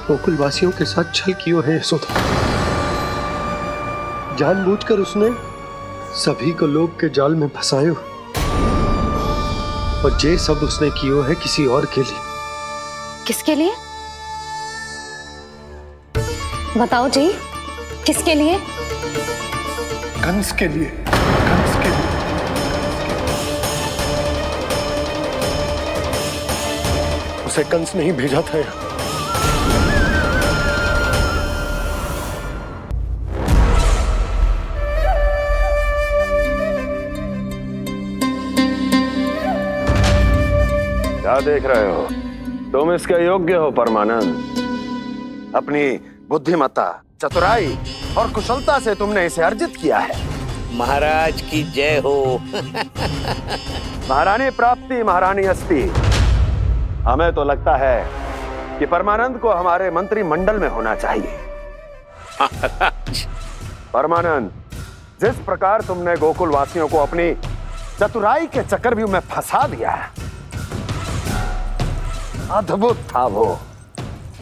गोकुल वासियों के साथ छल किया है यशोदा। जानबूझकर उसने सभी को लोभ के जाल में फंसायो, और ये सब उसने किया है किसी और के लिए। किसके लिए? बताओ जी, किसके लिए? कंस के लिए। कंस के लिए। उसे कंस नहीं भेजा था यहाँ। क्या देख रहे हो? तुम इसके योग्य हो परमानंद। अपनी बुद्धिमत्ता चतुराई और कुशलता से तुमने इसे अर्जित किया है। महाराज की जय हो। महारानी प्राप्ति महारानी अस्ति। हमें तो लगता है कि परमानंद को हमारे मंत्रिमंडल में होना चाहिए। परमानंद, जिस प्रकार तुमने गोकुल वासियों को अपनी चतुराई के चक्रव्यूह में फंसा दिया है, अद्भुत था वो,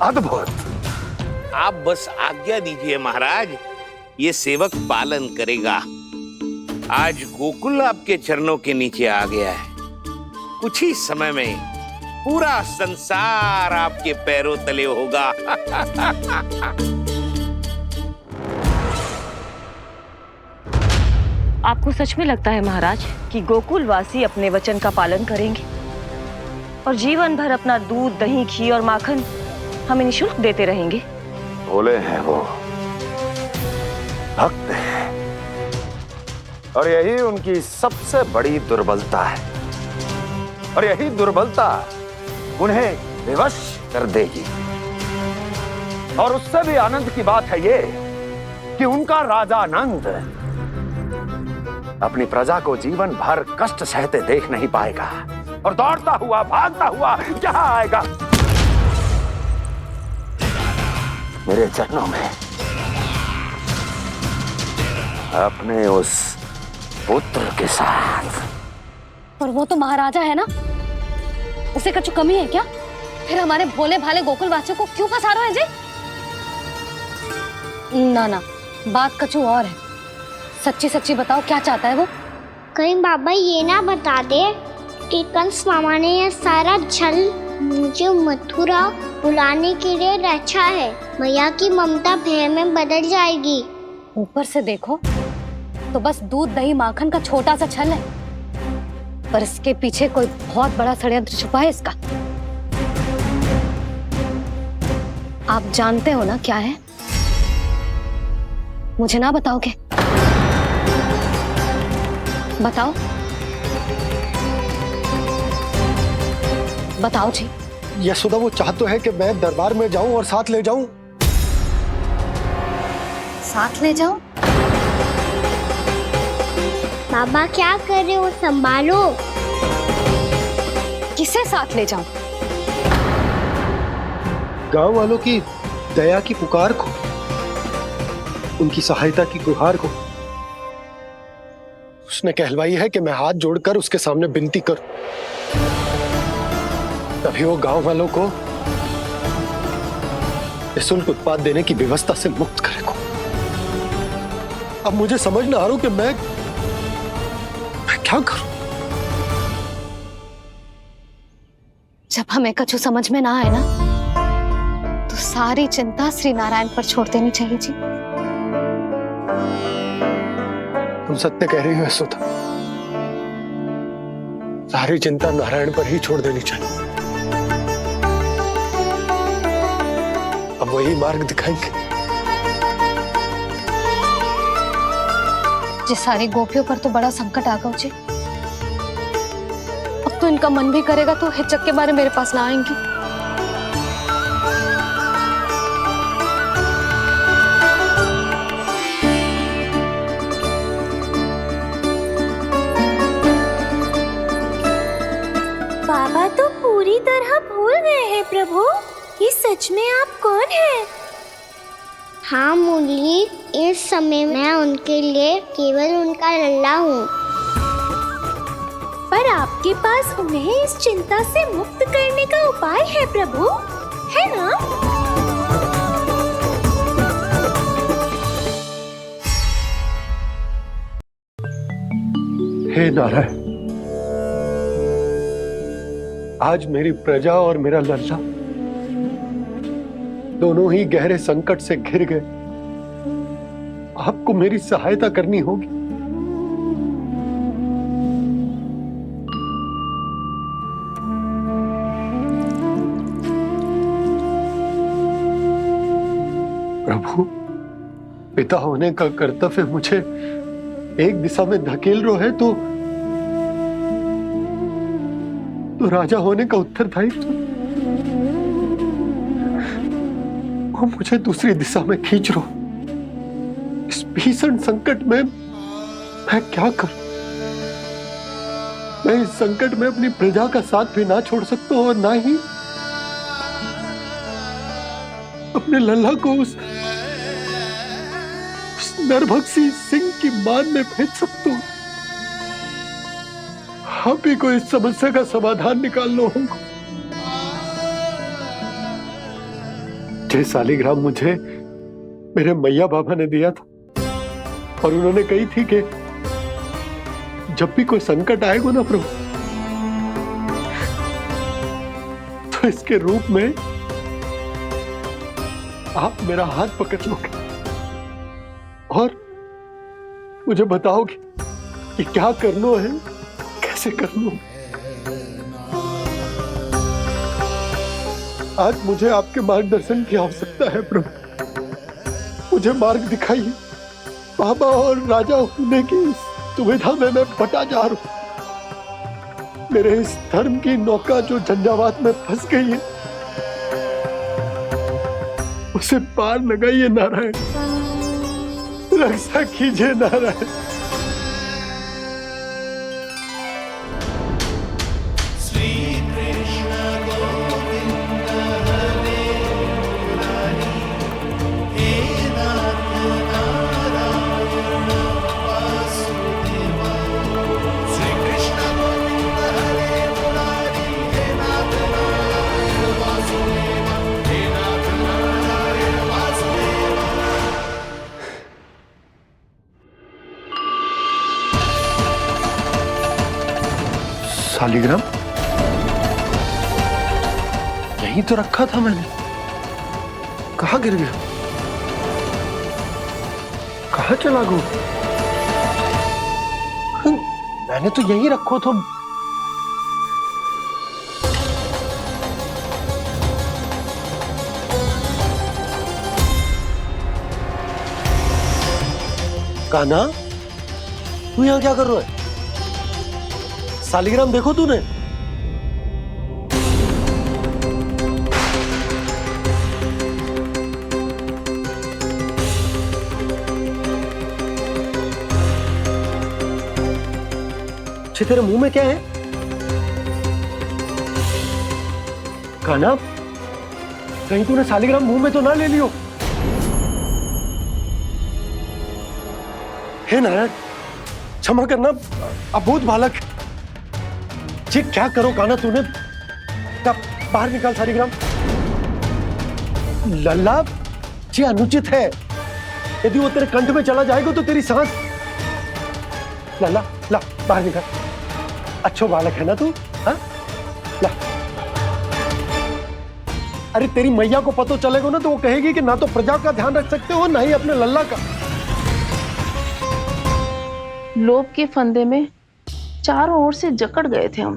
अद्भुत। आप बस आज्ञा दीजिए महाराज, ये सेवक पालन करेगा। आज गोकुल आपके चरणों के नीचे आ गया है। कुछ ही समय में पूरा संसार आपके पैरों तले होगा। आपको सच में लगता है महाराज कि गोकुलवासी अपने वचन का पालन करेंगे और जीवन भर अपना दूध, दही, घी और माखन हमें निःशुल्क देते रहेंगे? भोले हैं वो, भक्त हैं, और यही उनकी सबसे बड़ी दुर्बलता है। और यही दुर्बलता उन्हें विवश कर देगी। और उससे भी आनंद की बात है ये कि उनका राजा नंद अपनी प्रजा को जीवन भर कष्ट सहते देख नहीं पाएगा और दौड़ता हुआ, भागता हुआ यहाँ आएगा मेरे चरणों में, अपने उस पुत्र के साथ। पर वो तो महाराजा है ना, उसे कुछ कमी है क्या? फिर हमारे भोले भाले गोकुल वासियों को क्यों फंसा रहे हैं जी? ना ना, बात कछु और है। सच्ची सच्ची बताओ, क्या चाहता है वो? कहीं बाबा ये ना बता दे कि कंस मामा ने यह सारा छल मुझे मथुरा बुलाने के लिए रचा है। मैया की ममता भय में बदल जाएगी। ऊपर से देखो तो बस दूध, दही, माखन का छोटा सा छल है, पर इसके पीछे कोई बहुत बड़ा षड्यंत्र छुपा है इसका। आप जानते हो ना क्या है? मुझे ना बताओगे? बताओ बताओ जी। यशोदा, वो चाहते है कि मैं दरबार में जाऊं और साथ ले जाऊं। साथ ले जाऊं? बाबा क्या कर रहे हो, संभालो। किसे साथ ले जाऊं? गांव वालों की दया की पुकार को, उनकी सहायता की गुहार को। उसने कहलवाई है कि मैं हाथ जोड़कर उसके सामने विनती करूं, तभी वो गांव वालों को निःशुल्क उत्पाद देने की व्यवस्था से मुक्त करेगा। अब मुझे समझ ना आ रहा कि मैं क्या करूं। जब हमें कछु समझ में ना आए ना, तो सारी चिंता श्री नारायण पर छोड़ देनी चाहिए जी। तुम सत्य कह रही हो यशोदा, सारी चिंता नारायण पर ही छोड़ देनी चाहिए। अब वही मार्ग दिखाएंगे। जिस सारी गोपियों पर तो बड़ा संकट आ गया जी। अब तो इनका मन भी करेगा तो हिचक के बारे मेरे पास ना आएंगी। बाबा तो पूरी तरह भूल गए हैं प्रभु, ये सच में आप कौन हैं? हाँ मुरली, इस समय मैं उनके लिए केवल उनका लल्ला हूँ। पर आपके पास उन्हें इस चिंता से मुक्त करने का उपाय है प्रभु, है ना? हे नारायण, आज मेरी प्रजा और मेरा लल्ला दोनों ही गहरे संकट से घिर गए। आपको मेरी सहायता करनी होगी। प्रभु, पिता होने का कर्तव्य मुझे एक दिशा में धकेल रहा है तो राजा होने का उत्तरदायित्व वो मुझे दूसरी दिशा में खींच रहा। भीषण संकट में मैं क्या करूं? मैं इस संकट में अपनी प्रजा का साथ भी ना छोड़ सकता हूं और ना ही अपने लल्ला को उस नरभक्षी सिंह की मान में भेज सकता हूं। आप ही को इस समस्या का समाधान निकालना होगा। जय सालिग्राम मुझे मेरे मैया बाबा ने दिया था और उन्होंने कही थी कि जब भी कोई संकट आएगा ना प्रभु, तो इसके रूप में आप मेरा हाथ पकड़ लोगे और मुझे बताओगे कि क्या करना है, कैसे करना है। आज मुझे आपके मार्गदर्शन की आवश्यकता है प्रभु। मुझे मार्ग दिखाइए। बाबा और राजा होने की दुविधा में मैं बटा जा रहा हूं। मेरे इस धर्म की नौका जो झंझावात में फंस गई है, उसे पार लगाइए नारायण, रक्षा कीजिए नारायण। सालिग्राम यहीं तो रखा था मैंने, कहाँ गिर गया? कहाँ चला गया? मैंने तो यहीं रखो था। कान्हा, तू यहाँ क्या कर रहा है? सालिग्राम देखो तूने? अच्छे, तेरे मुंह में क्या है? कान्हा, कहीं तूने सालिग्राम मुंह में तो ना ले लियो? हे नारायण, क्षमा करना, अबोध बालक। जी क्या करो कान्हा तूने? बाहर निकाल सालिग्राम। लल्ला, जी अनुचित है। यदि वो तेरे कंठ में चला जाएगा तो तेरी सांस। लल्ला, ला बाहर निकाल। अच्छो बालक है ना तू? हाँ, ला। अरे तेरी मैया को पता चलेगा ना तो वो कहेगी कि ना तो प्रजा का ध्यान रख सकते हो ना ही अपने लल्ला का। लोभ के फंदे में चारों ओर से जकड़ गए थे हम।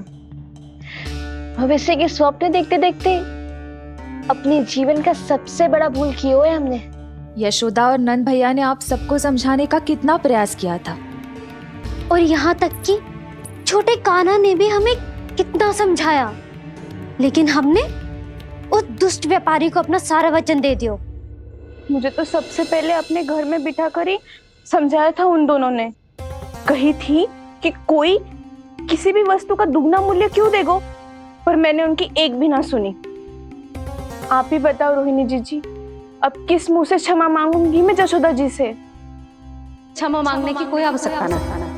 भविष्य के स्वप्न देखते देखते अपने जीवन का सबसे बड़ा भूल किया है हमने। यशोदा और नंद भैया ने आप सबको समझाने का कितना प्रयास किया था, और यहाँ तक कि छोटे कान्हा ने भी हमें कितना समझाया, लेकिन हमने उस दुष्ट व्यापारी को अपना सारा वचन दे दिया। मुझे तो सबसे पहले अपने घर में बिठा कर ही समझाया था उन दोनों ने। कही थी कि कोई किसी भी वस्तु का दुगना मूल्य क्यों देगा, पर मैंने उनकी एक भी ना सुनी। आप ही बताओ रोहिणी जी, अब किस मुंह से क्षमा मांगूंगी मैं जशोदा जी से? क्षमा मांगने की कोई आवश्यकता ना था।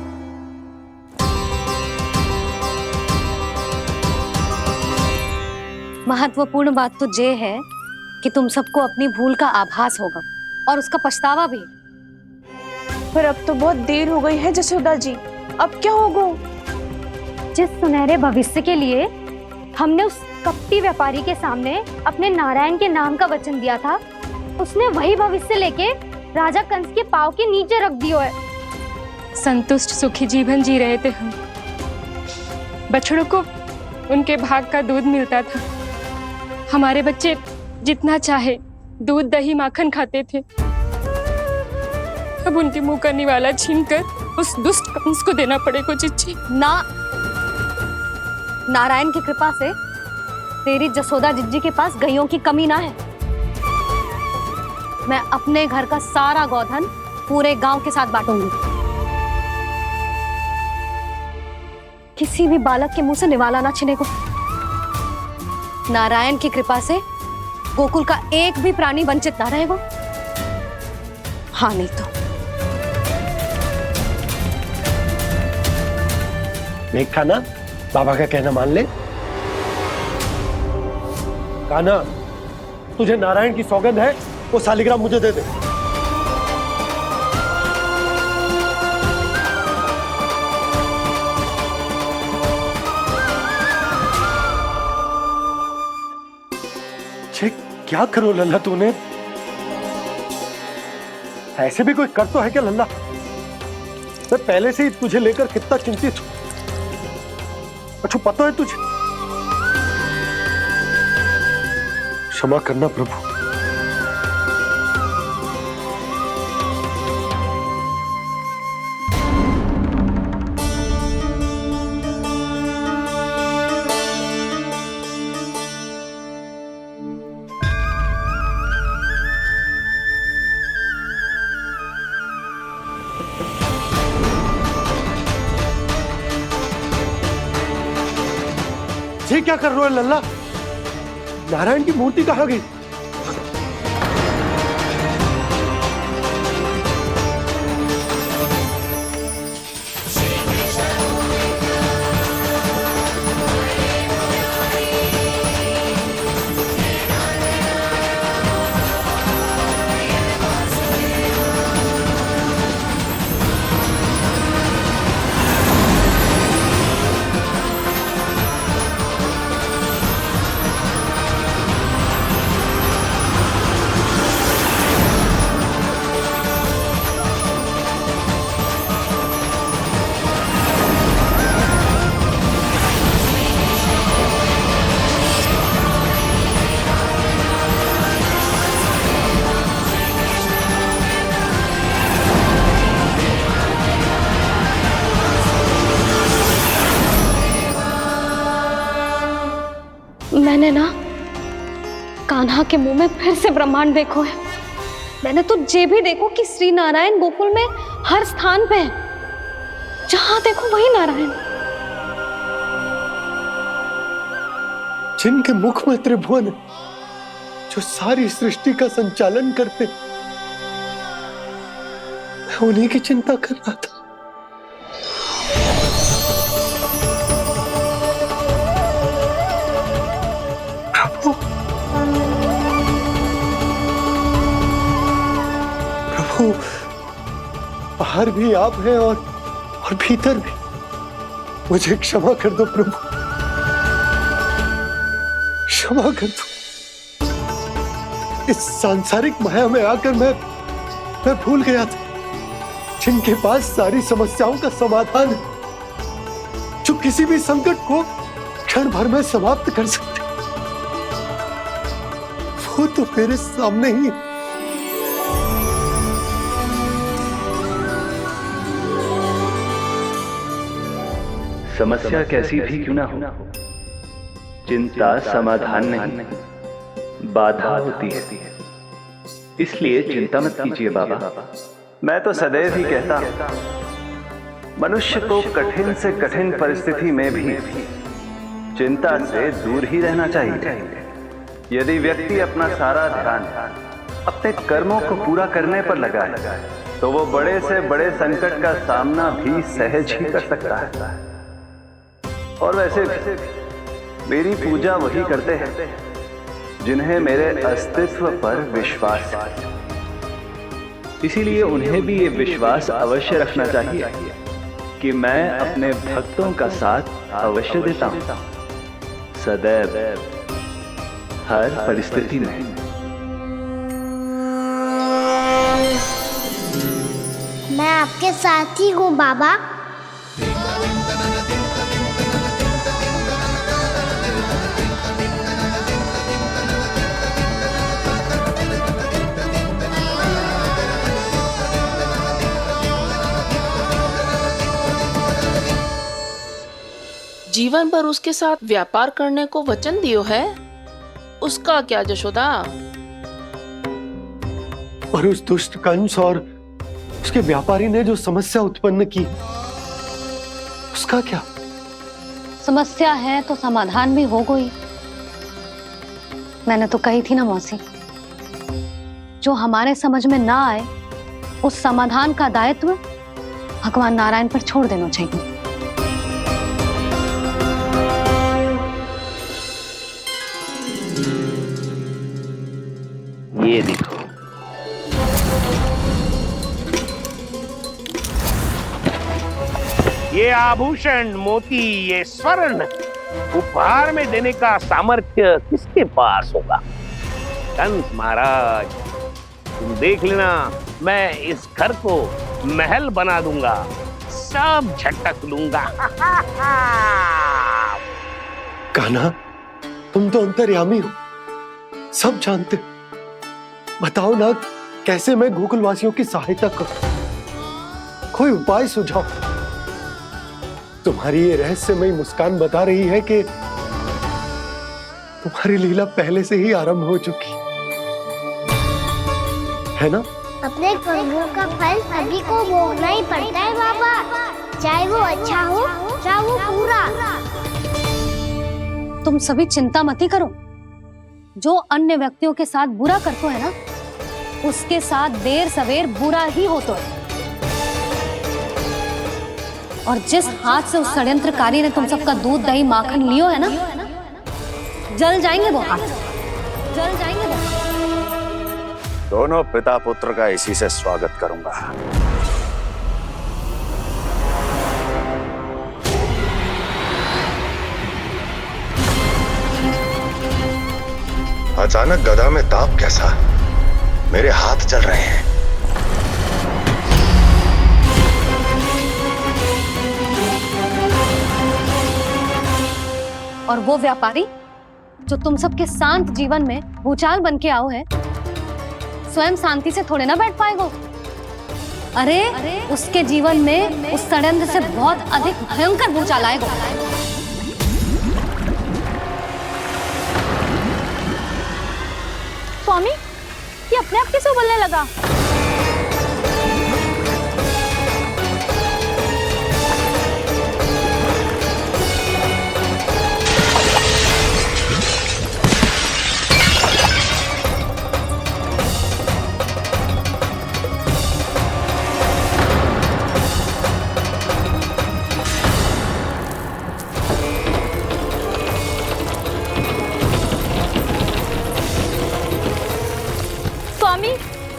महत्वपूर्ण बात तो ये है कि तुम सबको अपनी भूल का आभास होगा और उसका पछतावा भी। पर अब तो बहुत देर हो गई है जशोदा जी, अब क्या होगा? जिस सुनहरे भविष्य के लिए हमने उस कपटी व्यापारी के सामने अपने नारायण के नाम का वचन दिया था, उसने वही भविष्य लेके राजा कंस के पांव के नीचे रख दिया है। संतुष्ट सुखी जीवन जी रहे थे हम। बछड़ों को उनके भाग का दूध मिलता था। हमारे बच्चे जितना चाहे दूध दही माखन खाते थे। अब उनके मुंह का निवाला छीनकर उस दुष्ट कंस को देना पड़ेगा चिच्ची। ना, नारायण की कृपा से तेरी जसोदा जिज्जी के पास गायों की कमी ना है। मैं अपने घर का सारा गोधन पूरे गांव के साथ बांटूंगी। किसी भी बालक के मुंह से निवाला ना छिने को। नारायण की कृपा से गोकुल का एक भी प्राणी वंचित ना रहेगा। हाँ नहीं तो देख कान्हा, बाबा का कहना मान ले। कान्हा, तुझे नारायण की सौगंध है, वो शालिग्राम मुझे दे दे। क्या करो लल्ला तूने? ऐसे भी कोई कर तो है क्या लल्ला? मैं पहले से ही तुझे लेकर कितना चिंतित हूं। अच्छा पता है तुझे? क्षमा करना प्रभु। ये क्या कर रहे हो लल्ला? नारायण की मूर्ति कहाँ गई? मैंने ना कान्हा के मुंह में फिर से ब्रह्मांड देखो है। मैंने तो ये भी देखो कि श्री नारायण गोकुल में हर स्थान पे है। जहां देखो वही नारायण। जिनके मुख में त्रिभुवन है, जो सारी सृष्टि का संचालन करते, मैं उन्हीं की चिंता कर रहा था। प्रभु, बाहर भी आप हैं और भीतर भी। मुझे क्षमा कर दो प्रभु, क्षमा कर दो। इस सांसारिक माया में आकर मैं भूल गया था जिनके पास सारी समस्याओं का समाधान है, जो किसी भी संकट को क्षण भर में समाप्त कर सकते, वो तो मेरे सामने ही। समस्या कैसी भी क्यों ना हो, चिंता समाधान नहीं, बाधा होती है। इसलिए चिंता मत कीजिए बाबा। मैं तो सदैव ही कहता हूं, मनुष्य को कठिन से कठिन परिस्थिति में भी चिंता से दूर ही रहना चाहिए। यदि व्यक्ति अपना सारा ध्यान अपने कर्मों को पूरा करने पर लगाए, तो वो बड़े से बड़े संकट का सामना भी सहज ही कर सकता है। और वैसे भी मेरी पूजा वही करते हैं जिन्हें मेरे अस्तित्व पर विश्वास है। इसीलिए उन्हें भी ये विश्वास अवश्य रखना चाहिए कि मैं अपने भक्तों का साथ अवश्य देता हूं, सदैव, हर परिस्थिति में। मैं आपके साथ ही हूँ बाबा। जीवन भर उसके साथ व्यापार करने को वचन दियो है, उसका क्या जशोदा? और उस दुष्ट कंस और उसके व्यापारी ने जो समस्या उत्पन्न की उसका क्या? समस्या है तो समाधान भी हो गई। मैंने तो कही थी ना मौसी, जो हमारे समझ में ना आए उस समाधान का दायित्व भगवान नारायण पर छोड़ देना चाहिए। ये देखो, ये आभूषण, मोती, ये स्वर्ण उपहार में देने का सामर्थ्य किसके पास होगा? कंस महाराज, तुम देख लेना, मैं इस घर को महल बना दूंगा, सब झटक लूंगा। कान्हा, तुम तो अंतर्यामी हो, सब जानते हो। बताओ ना, कैसे मैं गोकुलवासियों की सहायता करूं? कोई उपाय सुझाओ। तुम्हारी ये रहस्यमयी मुस्कान बता रही है कि तुम्हारी लीला पहले से ही आरंभ हो चुकी है ना? अपने कर्मों का फल सभी को भोगना ही पड़ता है बाबा, चाहे वो अच्छा हो चाहे वो बुरा। तुम सभी चिंता मत ही करो। जो अन्य व्यक्तियों के साथ बुरा करते है ना, उसके साथ देर सवेर बुरा ही होता है। और जिस हाथ से उस षड्यंत्रकारी ने तुम सबका दूध दही माखन लियो है ना, जल जाएंगे वो हाथ, जल जाएंगे वो। दोनों पिता पुत्र का इसी से स्वागत करूंगा। अचानक गदा में ताप कैसा? मेरे हाथ जल रहे हैं। और वो व्यापारी जो तुम सबके शांत जीवन में भूचाल बन के आओ है, स्वयं शांति से थोड़े ना बैठ पाएगा। अरे उसके जीवन में उस षड्यंत्र से बहुत अधिक भयंकर भूचाल आएगा। स्वामी, ये अपने आप कैसे बोलने लगा?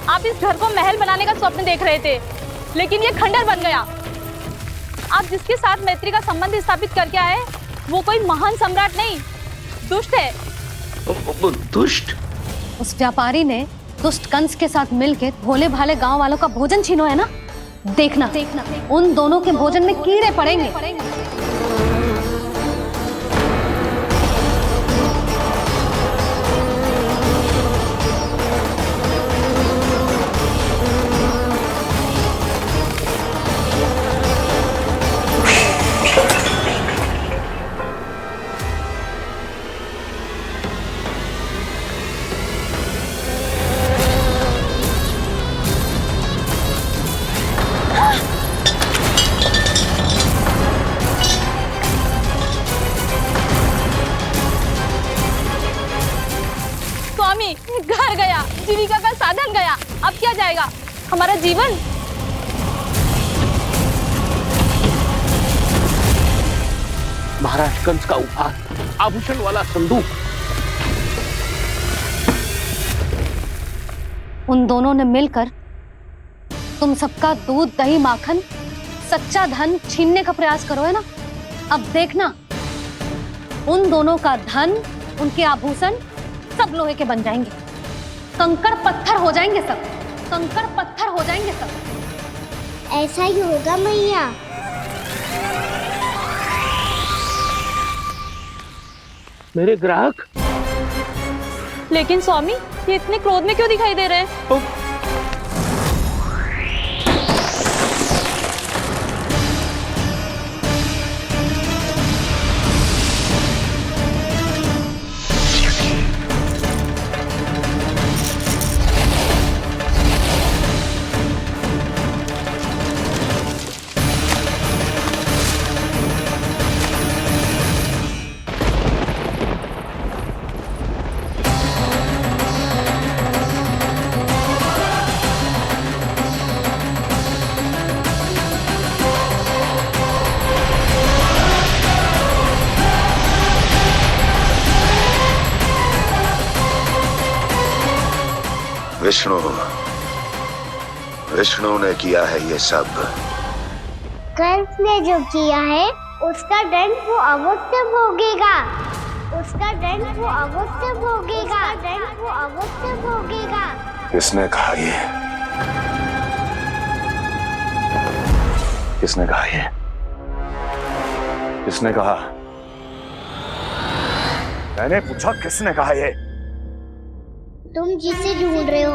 आप इस घर को महल बनाने का स्वप्न देख रहे थे, लेकिन ये खंडर बन गया। आप जिसके साथ मैत्री का संबंध स्थापित करके आए, वो कोई महान सम्राट नहीं, दुष्ट है। दुष्ट? उस व्यापारी ने दुष्ट कंस के साथ मिलकर भोले भाले गांव वालों का भोजन छीनो है ना। देखना उन दोनों के भोजन में कीड़े पड़ेंगे। घर गया, जीविका का साधन गया, अब क्या जाएगा हमारा जीवन? महाराज कंस का उपहार, आभूषण वाला संदूक। उन दोनों ने मिलकर तुम सबका दूध दही माखन सच्चा धन छीनने का प्रयास करो है ना। अब देखना उन दोनों का धन, उनके आभूषण सब लोहे के बन जाएंगे, कंकड़ पत्थर हो जाएंगे सब, कंकड़ पत्थर हो जाएंगे सब। ऐसा ही होगा मैया। मेरे ग्राहक। लेकिन स्वामी, ये इतने क्रोध में क्यों दिखाई दे रहे हैं? विष्णु विष्णु ने किया है ये सब। कंस ने जो किया है उसका दंड वो अवश्य भोगेगा। उसका दंड वो अवश्य भोगेगा। दंड वो अवश्य भोगेगा। किसने कहा ये? किसने कहा ये? किसने कहा? मैंने पूछा किसने कहा ये? तुम जिसे ढूंढ रहे हो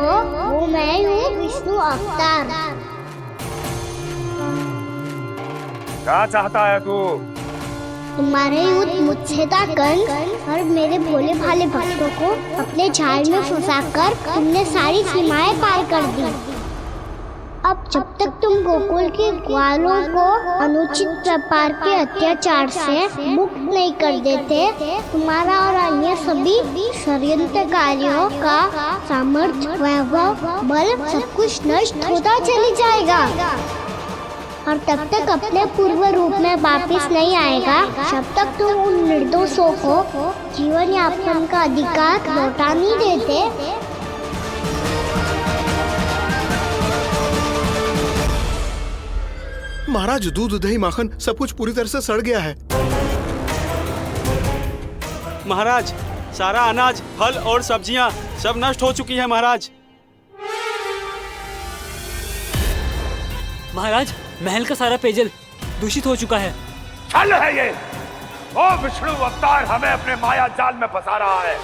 वो मैं हूँ, विष्णु अवतार। क्या चाहता है तू? तुम्हारे युद्ध मुझसे था कंस, और मेरे भोले भाले भक्तों को अपने जाल में फंसाकर तुमने सारी सीमाएं पार कर दी। अब जब तक तुम गोकुल के ग्वालों को अनुचित प्रकार के अत्याचार से मुक्त नहीं कर देते, तुम्हारा और अन्य सभी षड्यंत्रकारियों का सामर्थ्य, वैभव, बल सब कुछ नष्ट होता चली जाएगा। और तब तक अपने पूर्व रूप में वापस नहीं आएगा जब तक तुम उन निर्दोषों को जीवन यापन का अधिकार लौटा नहीं देते। महाराज, दूध, दही, माखन सब कुछ पूरी तरह से सड़ गया है। महाराज, सारा अनाज, फल और सब्जियां सब नष्ट हो चुकी हैं महाराज। महाराज, महल का सारा पेयजल दूषित हो चुका है। छल है ये। ओ विष्णु अवतार हमें अपने माया जाल में फंसा रहा है।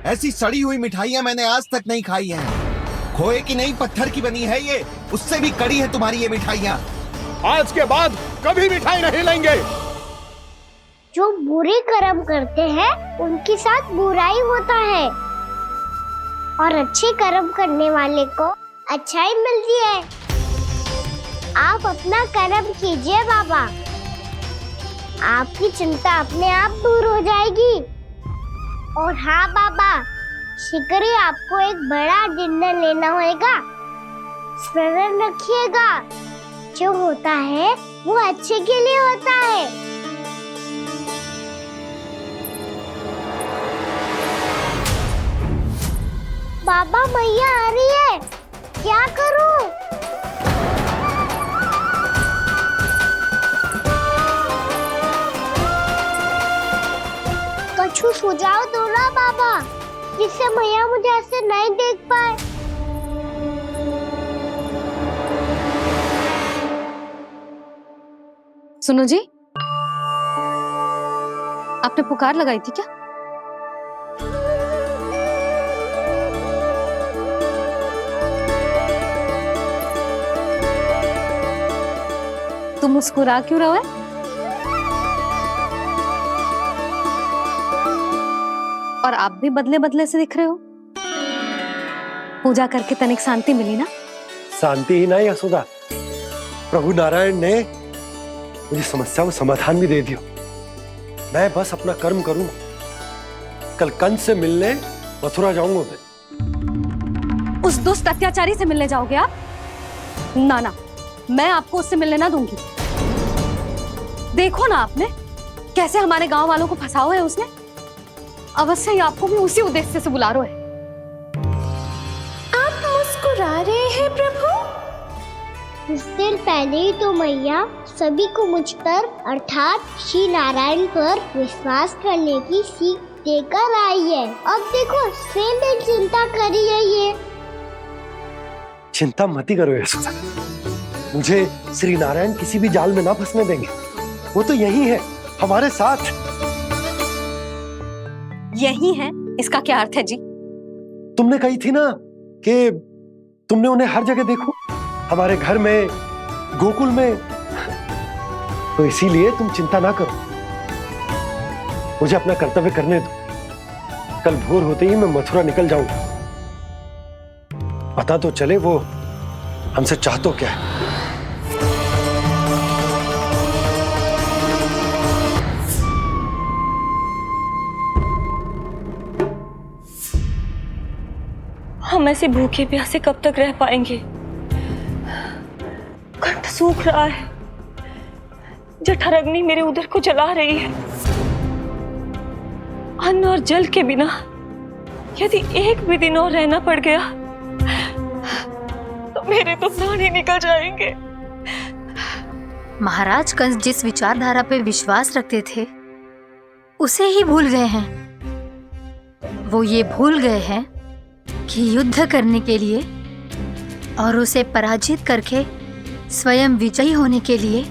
ऐसी सड़ी हुई मिठाइयां मैंने आज तक नहीं खाई हैं। खोए की नहीं, पत्थर की बनी है ये, उससे भी कड़ी है तुम्हारी ये मिठाइयां। आज के बाद कभी मिठाई नहीं लेंगे। जो बुरे कर्म करते हैं उनके साथ बुराई होता है, और अच्छे कर्म करने वाले को अच्छाई मिलती है। आप अपना कर्म कीजिए बाबा, आपकी चिंता अपने आप दूर हो जाएगी। और हाँ बाबा, शीघ्र ही आपको एक बड़ा निर्णय लेना होगा। स्मरण रखिएगा, जो होता है वो अच्छे के लिए होता है। बाबा, मैया आ रही है, क्या करूं? कछु सुझाव दो ना बाबा, जिससे मैया मुझे ऐसे नहीं देख पाए। सुनो जी, आपने पुकार लगाई थी क्या? तुम मुस्कुरा क्यों रहे हो? और आप भी बदले बदले से दिख रहे हो। पूजा करके तनिक शांति मिली ना? शांति ही नहीं यशोदा, प्रभु नारायण ने मुझे समस्या को समाधान भी दे दिया। मैं बस अपना कर्म करूंगा। कल कंस से मिलने मथुरा जाऊंगा मैं। उस दुष्ट अत्याचारी से मिलने जाओगे आप? ना ना, मैं आपको उससे मिलने ना दूंगी। देखो ना आपने कैसे हमारे गांव वालों को फंसाओ है उसने। अवश्य ही आपको भी उसी उद्देश्य से बुला रहा है। आप मुस्कुरा रहे हैं प्रभु? कुछ देर पहले ही तो मैया सभी को मुझ पर अर्थात श्री नारायण पर विश्वास करने की सीख देकर आई है। अब देखो स्वयं चिंता करी है ये। चिंता मत करो यशोदा, मुझे श्री नारायण किसी भी जाल में ना फंसने देंगे। वो तो यही है हमारे साथ। यही है, इसका क्या अर्थ है जी? तुमने कही थी ना कि तुमने उन्हें हर जगह देखो, हमारे घर में, गोकुल में। तो इसीलिए तुम चिंता ना करो, मुझे अपना कर्तव्य करने दो। कल भोर होते ही मैं मथुरा निकल जाऊंगा। पता तो चले वो हमसे चाहतो क्या है। हम ऐसे भूखे प्यासे कब तक रह पाएंगे? कंठ सूख रहा है, जठराग्नि मेरे उदर को जला रही है। अन्न और जल के बिना यदि एक भी दिन और रहना पड़ गया तो मेरे तो प्राण ही निकल जाएंगे। महाराज कंस जिस विचारधारा पे विश्वास रखते थे उसे ही भूल गए हैं। वो ये भूल गए हैं कि युद्ध करने के लिए और उसे पराजित करके स्वयं विजयी होने के लिए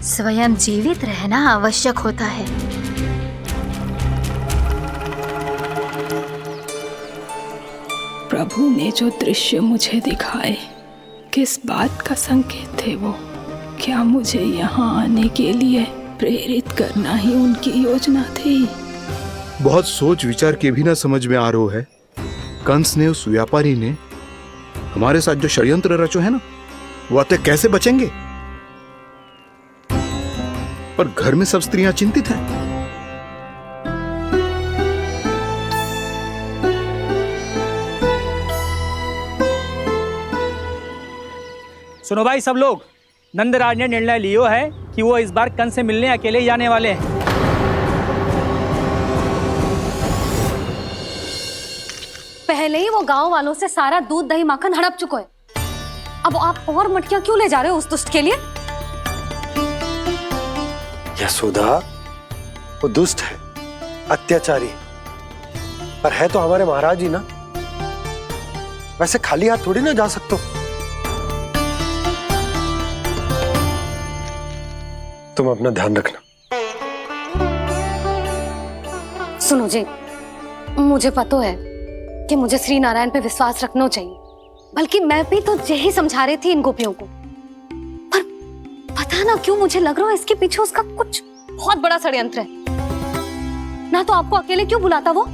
स्वयं जीवित रहना आवश्यक होता है। प्रभु ने जो दृश्य मुझे दिखाए किस बात का संकेत थे वो? क्या मुझे यहाँ आने के लिए प्रेरित करना ही उनकी योजना थी? बहुत सोच विचार के भी ना समझ में आ रहा है। कंस ने, उस व्यापारी ने हमारे साथ जो षड्यंत्र रचो है ना, वो आते कैसे बचेंगे? पर घर में सब स्त्रियां चिंतित हैं। सुनो भाई सब लोग, नंदराज ने निर्णय लियो है कि वो इस बार कंस से मिलने अकेले ही आने वाले हैं। पहले ही वो गांव वालों से सारा दूध दही माखन हड़प चुके हैं। अब आप और मटकियां क्यों ले जा रहे हो उस दुष्ट के लिए? यशोदा, वो दुष्ट है, अत्याचारी, पर है तो हमारे महाराज ही ना। वैसे खाली हाथ थोड़ी ना जा सकते। तुम अपना ध्यान रखना। सुनो जी, मुझे पता है कि मुझे श्री नारायण पे विश्वास रखना चाहिए, बल्कि मैं भी तो यही समझा रही थी इन गोपियों को। पर पता ना क्यों मुझे लग रहा है इसके पीछे उसका कुछ बहुत बड़ा षड्यंत्र है। ना तो आपको अकेले क्यों बुलाता वो?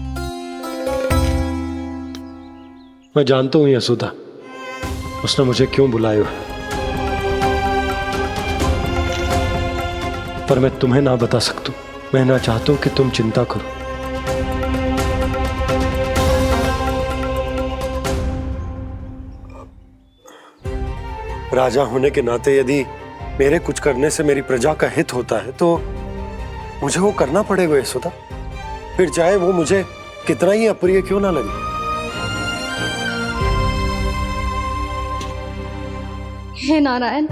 मैं जानता हूँ यशोदा, उसने मुझे क्यों बुलाया, पर मैं तुम्हें ना बता सकता। मैं ना चाहता हूं कि तुम चिंता करो। राजा होने के नाते यदि मेरे कुछ करने से मेरी प्रजा का हित होता है तो मुझे वो करना पड़ेगा यशोदा, फिर चाहे वो मुझे कितना ही अप्रिय क्यों ना लगे। हे नारायण,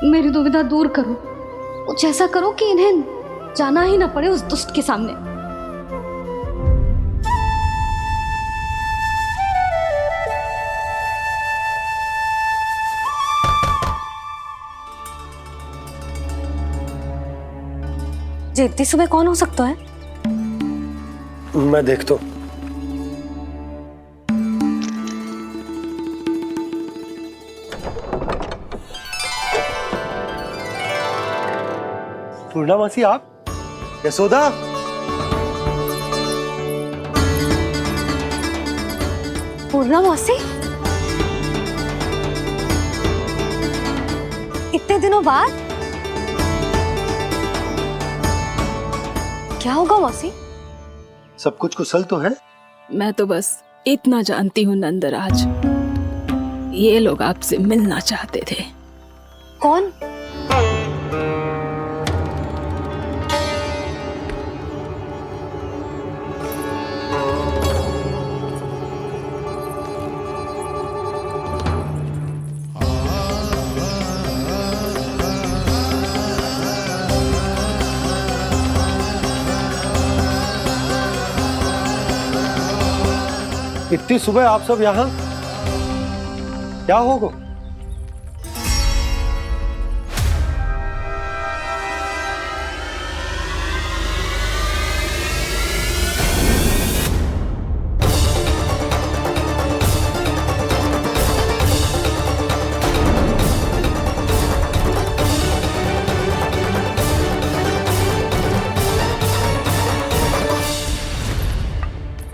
मेरी दुविधा दूर करो। कुछ ऐसा करो कि इन्हें जाना ही ना पड़े उस दुष्ट के सामने। जी इतनी सुबह कौन हो सकता है? मैं देखता हूं। पूर्णामासी, आप? यशोदा, पूर्णामासी, इतने दिनों बाद? क्या होगा मौसी? सब कुछ कुशल तो है? मैं तो बस इतना जानती हूँ नंदराज, ये लोग आपसे मिलना चाहते थे। कौन? इतनी सुबह आप सब यहाँ? क्या होगा?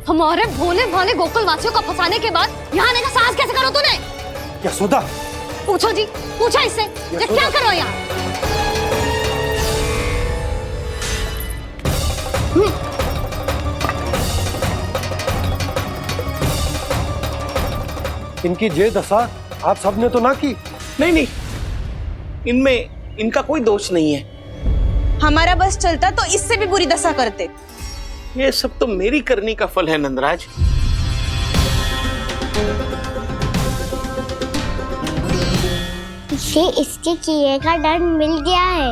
हमारे भोले भाले गोकुल वासियों को फंसाने के बाद यहाँ आने का साहस कैसे करो तूने? यशोदा, पूछो जी, पूछा इससे ये क्या करो यहाँ? इनकी ये दशा आप सबने तो ना की? नहीं, इनमें इनका कोई दोष नहीं है। हमारा बस चलता तो इससे भी बुरी दशा करते। ये सब तो मेरी करनी का फल है नंदराज। इसे इसके किए का दंड मिल गया है।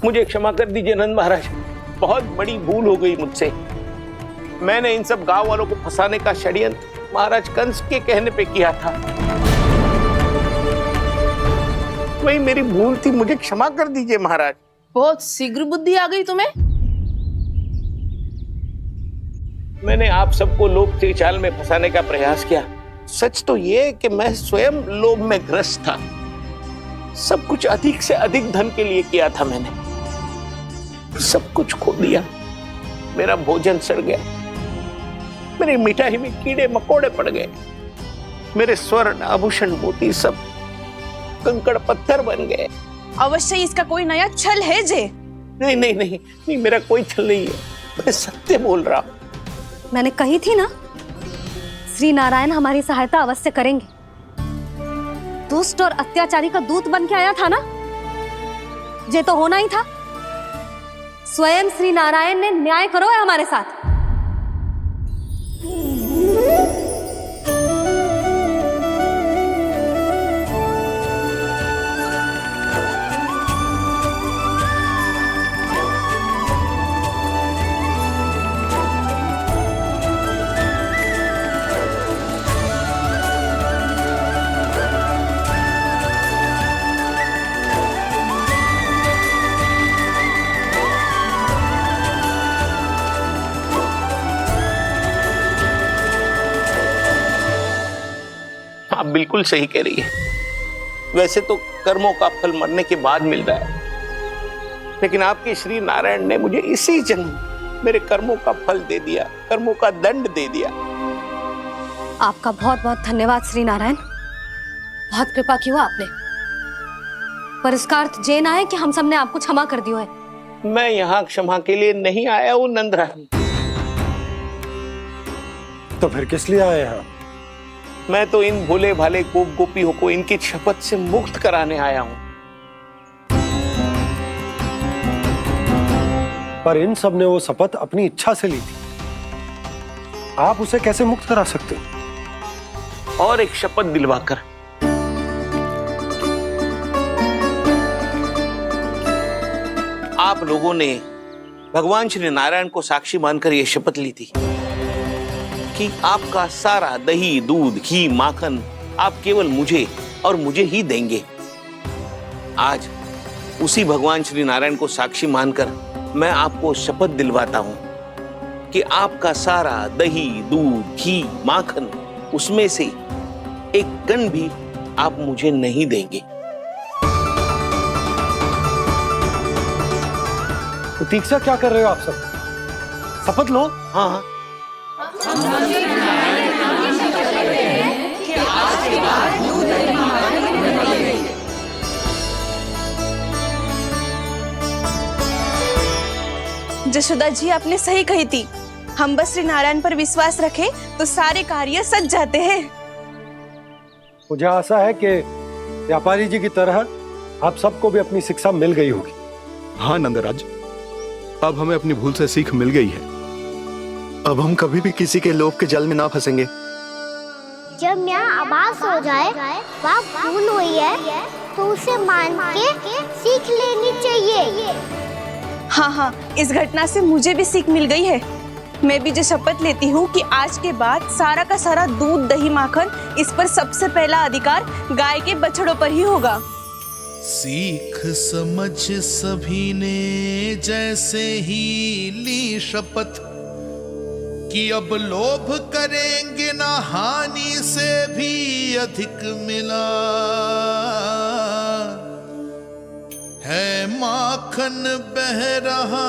मुझे क्षमा कर दीजिए नंद महाराज, बहुत बड़ी भूल हो गई मुझसे। मैंने इन सब गांव वालों को फंसाने का षड्यंत्र महाराज कंस के कहने पे किया था। वही मेरी भूल थी, मुझे क्षमा कर दीजिए महाराज। बहुत शीघ्र बुद्धि आ गई तुम्हें। मैंने आप सबको लोभ के जाल में फंसाने का प्रयास किया। सच तो ये कि मैं स्वयं लोभ में ग्रस्त था। सब कुछ अधिक से अधिक धन के लिए किया था मैंने। सब कुछ खो दिया। मेरा भोजन सड़ गया, मेरी मिठाई में कीड़े मकोड़े पड़ गए, मेरे स्वर्ण आभूषण मोती सब कंकड़ पत्थर बन गए। अवश्य इसका कोई नया छल है जे। नहीं नहीं नहीं नहीं, मेरा कोई छल नहीं है, मैं सत्य बोल रहा हूं। मैंने कही थी ना, श्री नारायण हमारी सहायता अवश्य करेंगे। दुष्ट और अत्याचारी का दूत बन के आया था ना, ये तो होना ही था। स्वयं श्री नारायण ने न्याय करो है हमारे साथ। आप बिल्कुल सही कह रही है। वैसे तो कर्मों का फल मरने के बाद मिल रहा है, लेकिन आपके श्री नारायण ने मुझे इसी जन्म मेरे कर्मों का फल दे दिया, कर्मों का दंड दे दिया। आपका बहुत बहुत धन्यवाद श्री नारायण, बहुत कृपा की हो आपने। पर इसका अर्थ ये ना है कि हम सब ने आपको क्षमा कर दिया है। मैं यहाँ क्षमा के लिए नहीं आया हूँ नंदरानी। तो फिर किस लिए आए हैं? मैं तो इन भोले भाले गोप गोपियों को इनकी शपथ से मुक्त कराने आया हूं। पर इन सब ने वो शपथ अपनी इच्छा से ली थी, आप उसे कैसे मुक्त करा सकते? और एक शपथ दिलवाकर। आप लोगों ने भगवान श्री नारायण को साक्षी मानकर यह शपथ ली थी कि आपका सारा दही, दूध, घी, माखन आप केवल मुझे और मुझे ही देंगे। आज उसी भगवान श्री नारायण को साक्षी मानकर मैं आपको शपथ दिलवाता हूं कि आपका सारा दही, दूध, घी, माखन उसमें से एक कण भी आप मुझे नहीं देंगे। तो तीक्षा क्या कर रहे हो आप सब? शपथ लो। हाँ हाँ। जशोदा जी आपने सही कही थी, हम बस श्री नारायण पर विश्वास रखें तो सारे कार्य सज जाते हैं। मुझे आशा है कि व्यापारी जी की तरह आप सबको भी अपनी शिक्षा मिल गई होगी। हाँ नंदराज, अब हमें अपनी भूल से सीख मिल गई है। अब हम कभी भी किसी के लोभ के जल में ना फंसेंगे। जब यहाँ आभास हो जाए वहाँ भूल हुई है तो उसे मान के सीख लेनी चाहिए। हाँ हाँ, इस घटना से मुझे भी सीख मिल गई है। मैं भी जो शपथ लेती हूँ कि आज के बाद सारा का सारा दूध, दही, माखन इस पर सबसे पहला अधिकार गाय के बछड़ों पर ही होगा। सीख समझ सभी ने जैसे ही ली शपथ कि अब लोभ करेंगे ना हानि से भी अधिक मिला है, माखन बह रहा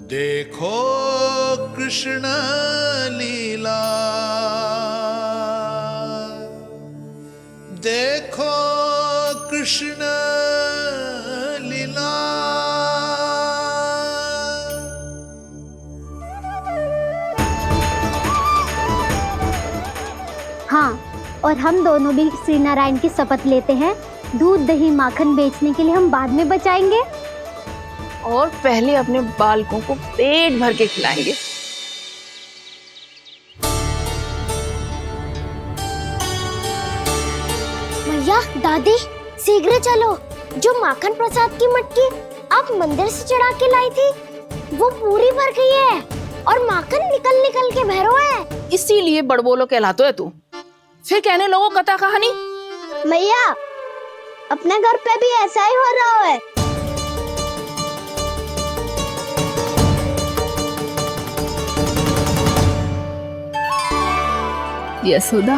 देखो कृष्ण लीला, देखो कृष्ण लीला। हाँ, और हम दोनों भी श्री नारायण की शपथ लेते हैं, दूध दही माखन बेचने के लिए हम बाद में बचाएंगे और पहले अपने बालकों को पेट भर के खिलाएंगे। मैया, दादी, शीघ्र चलो। जो माखन प्रसाद की मटकी आप मंदिर से चढ़ा के लाई थी, वो पूरी भर गई है और माखन निकल निकल के भरो है। इसीलिए बड़बोलो कहलातो है तू। फिर कहने लोगों कथा कहानी। मैया, अपने घर पे भी ऐसा ही हो रहा है। यशोदा,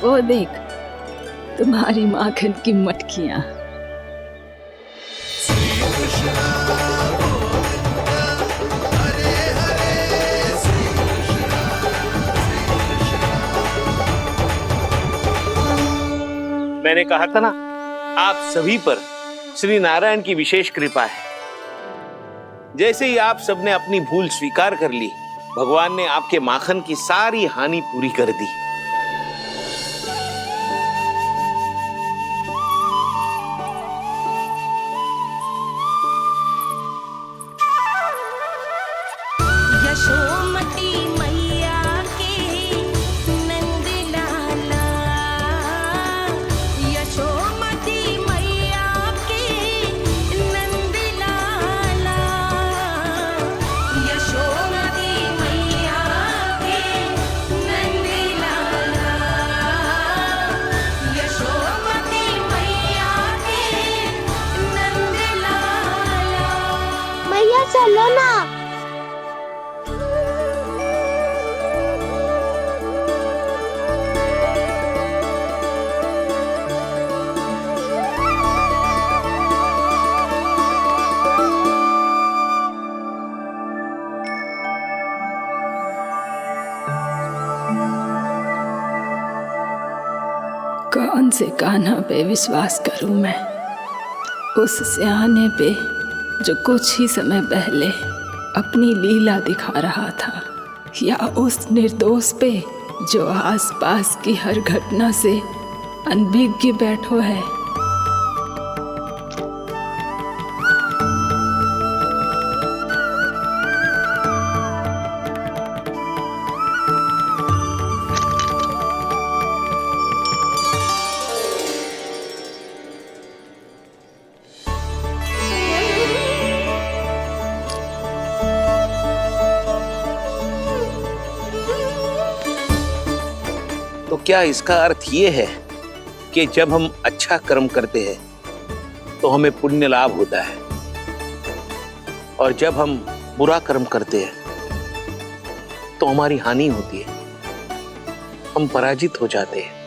वो देख तुम्हारी माखन की मटकियां। मैंने कहा था ना, आप सभी पर श्री नारायण की विशेष कृपा है। जैसे ही आप सबने अपनी भूल स्वीकार कर ली, भगवान ने आपके माखन की सारी हानि पूरी कर दी। यशोमती मैया के नंद लाला, यशोमती मैया के नंद लाला, यशोमती मैया के नंद लाला, यशोमती मैया के नंद लाला। मैया चलो ना। कौन से कान्हा पे विश्वास करूं मैं? उस सियाने पे जो कुछ ही समय पहले अपनी लीला दिखा रहा था, या उस निर्दोष पे जो आसपास की हर घटना से अनभिज्ञ बैठो है? तो क्या इसका अर्थ ये है कि जब हम अच्छा कर्म करते हैं तो हमें पुण्य लाभ होता है, और जब हम बुरा कर्म करते हैं तो हमारी हानि होती है, हम पराजित हो जाते हैं?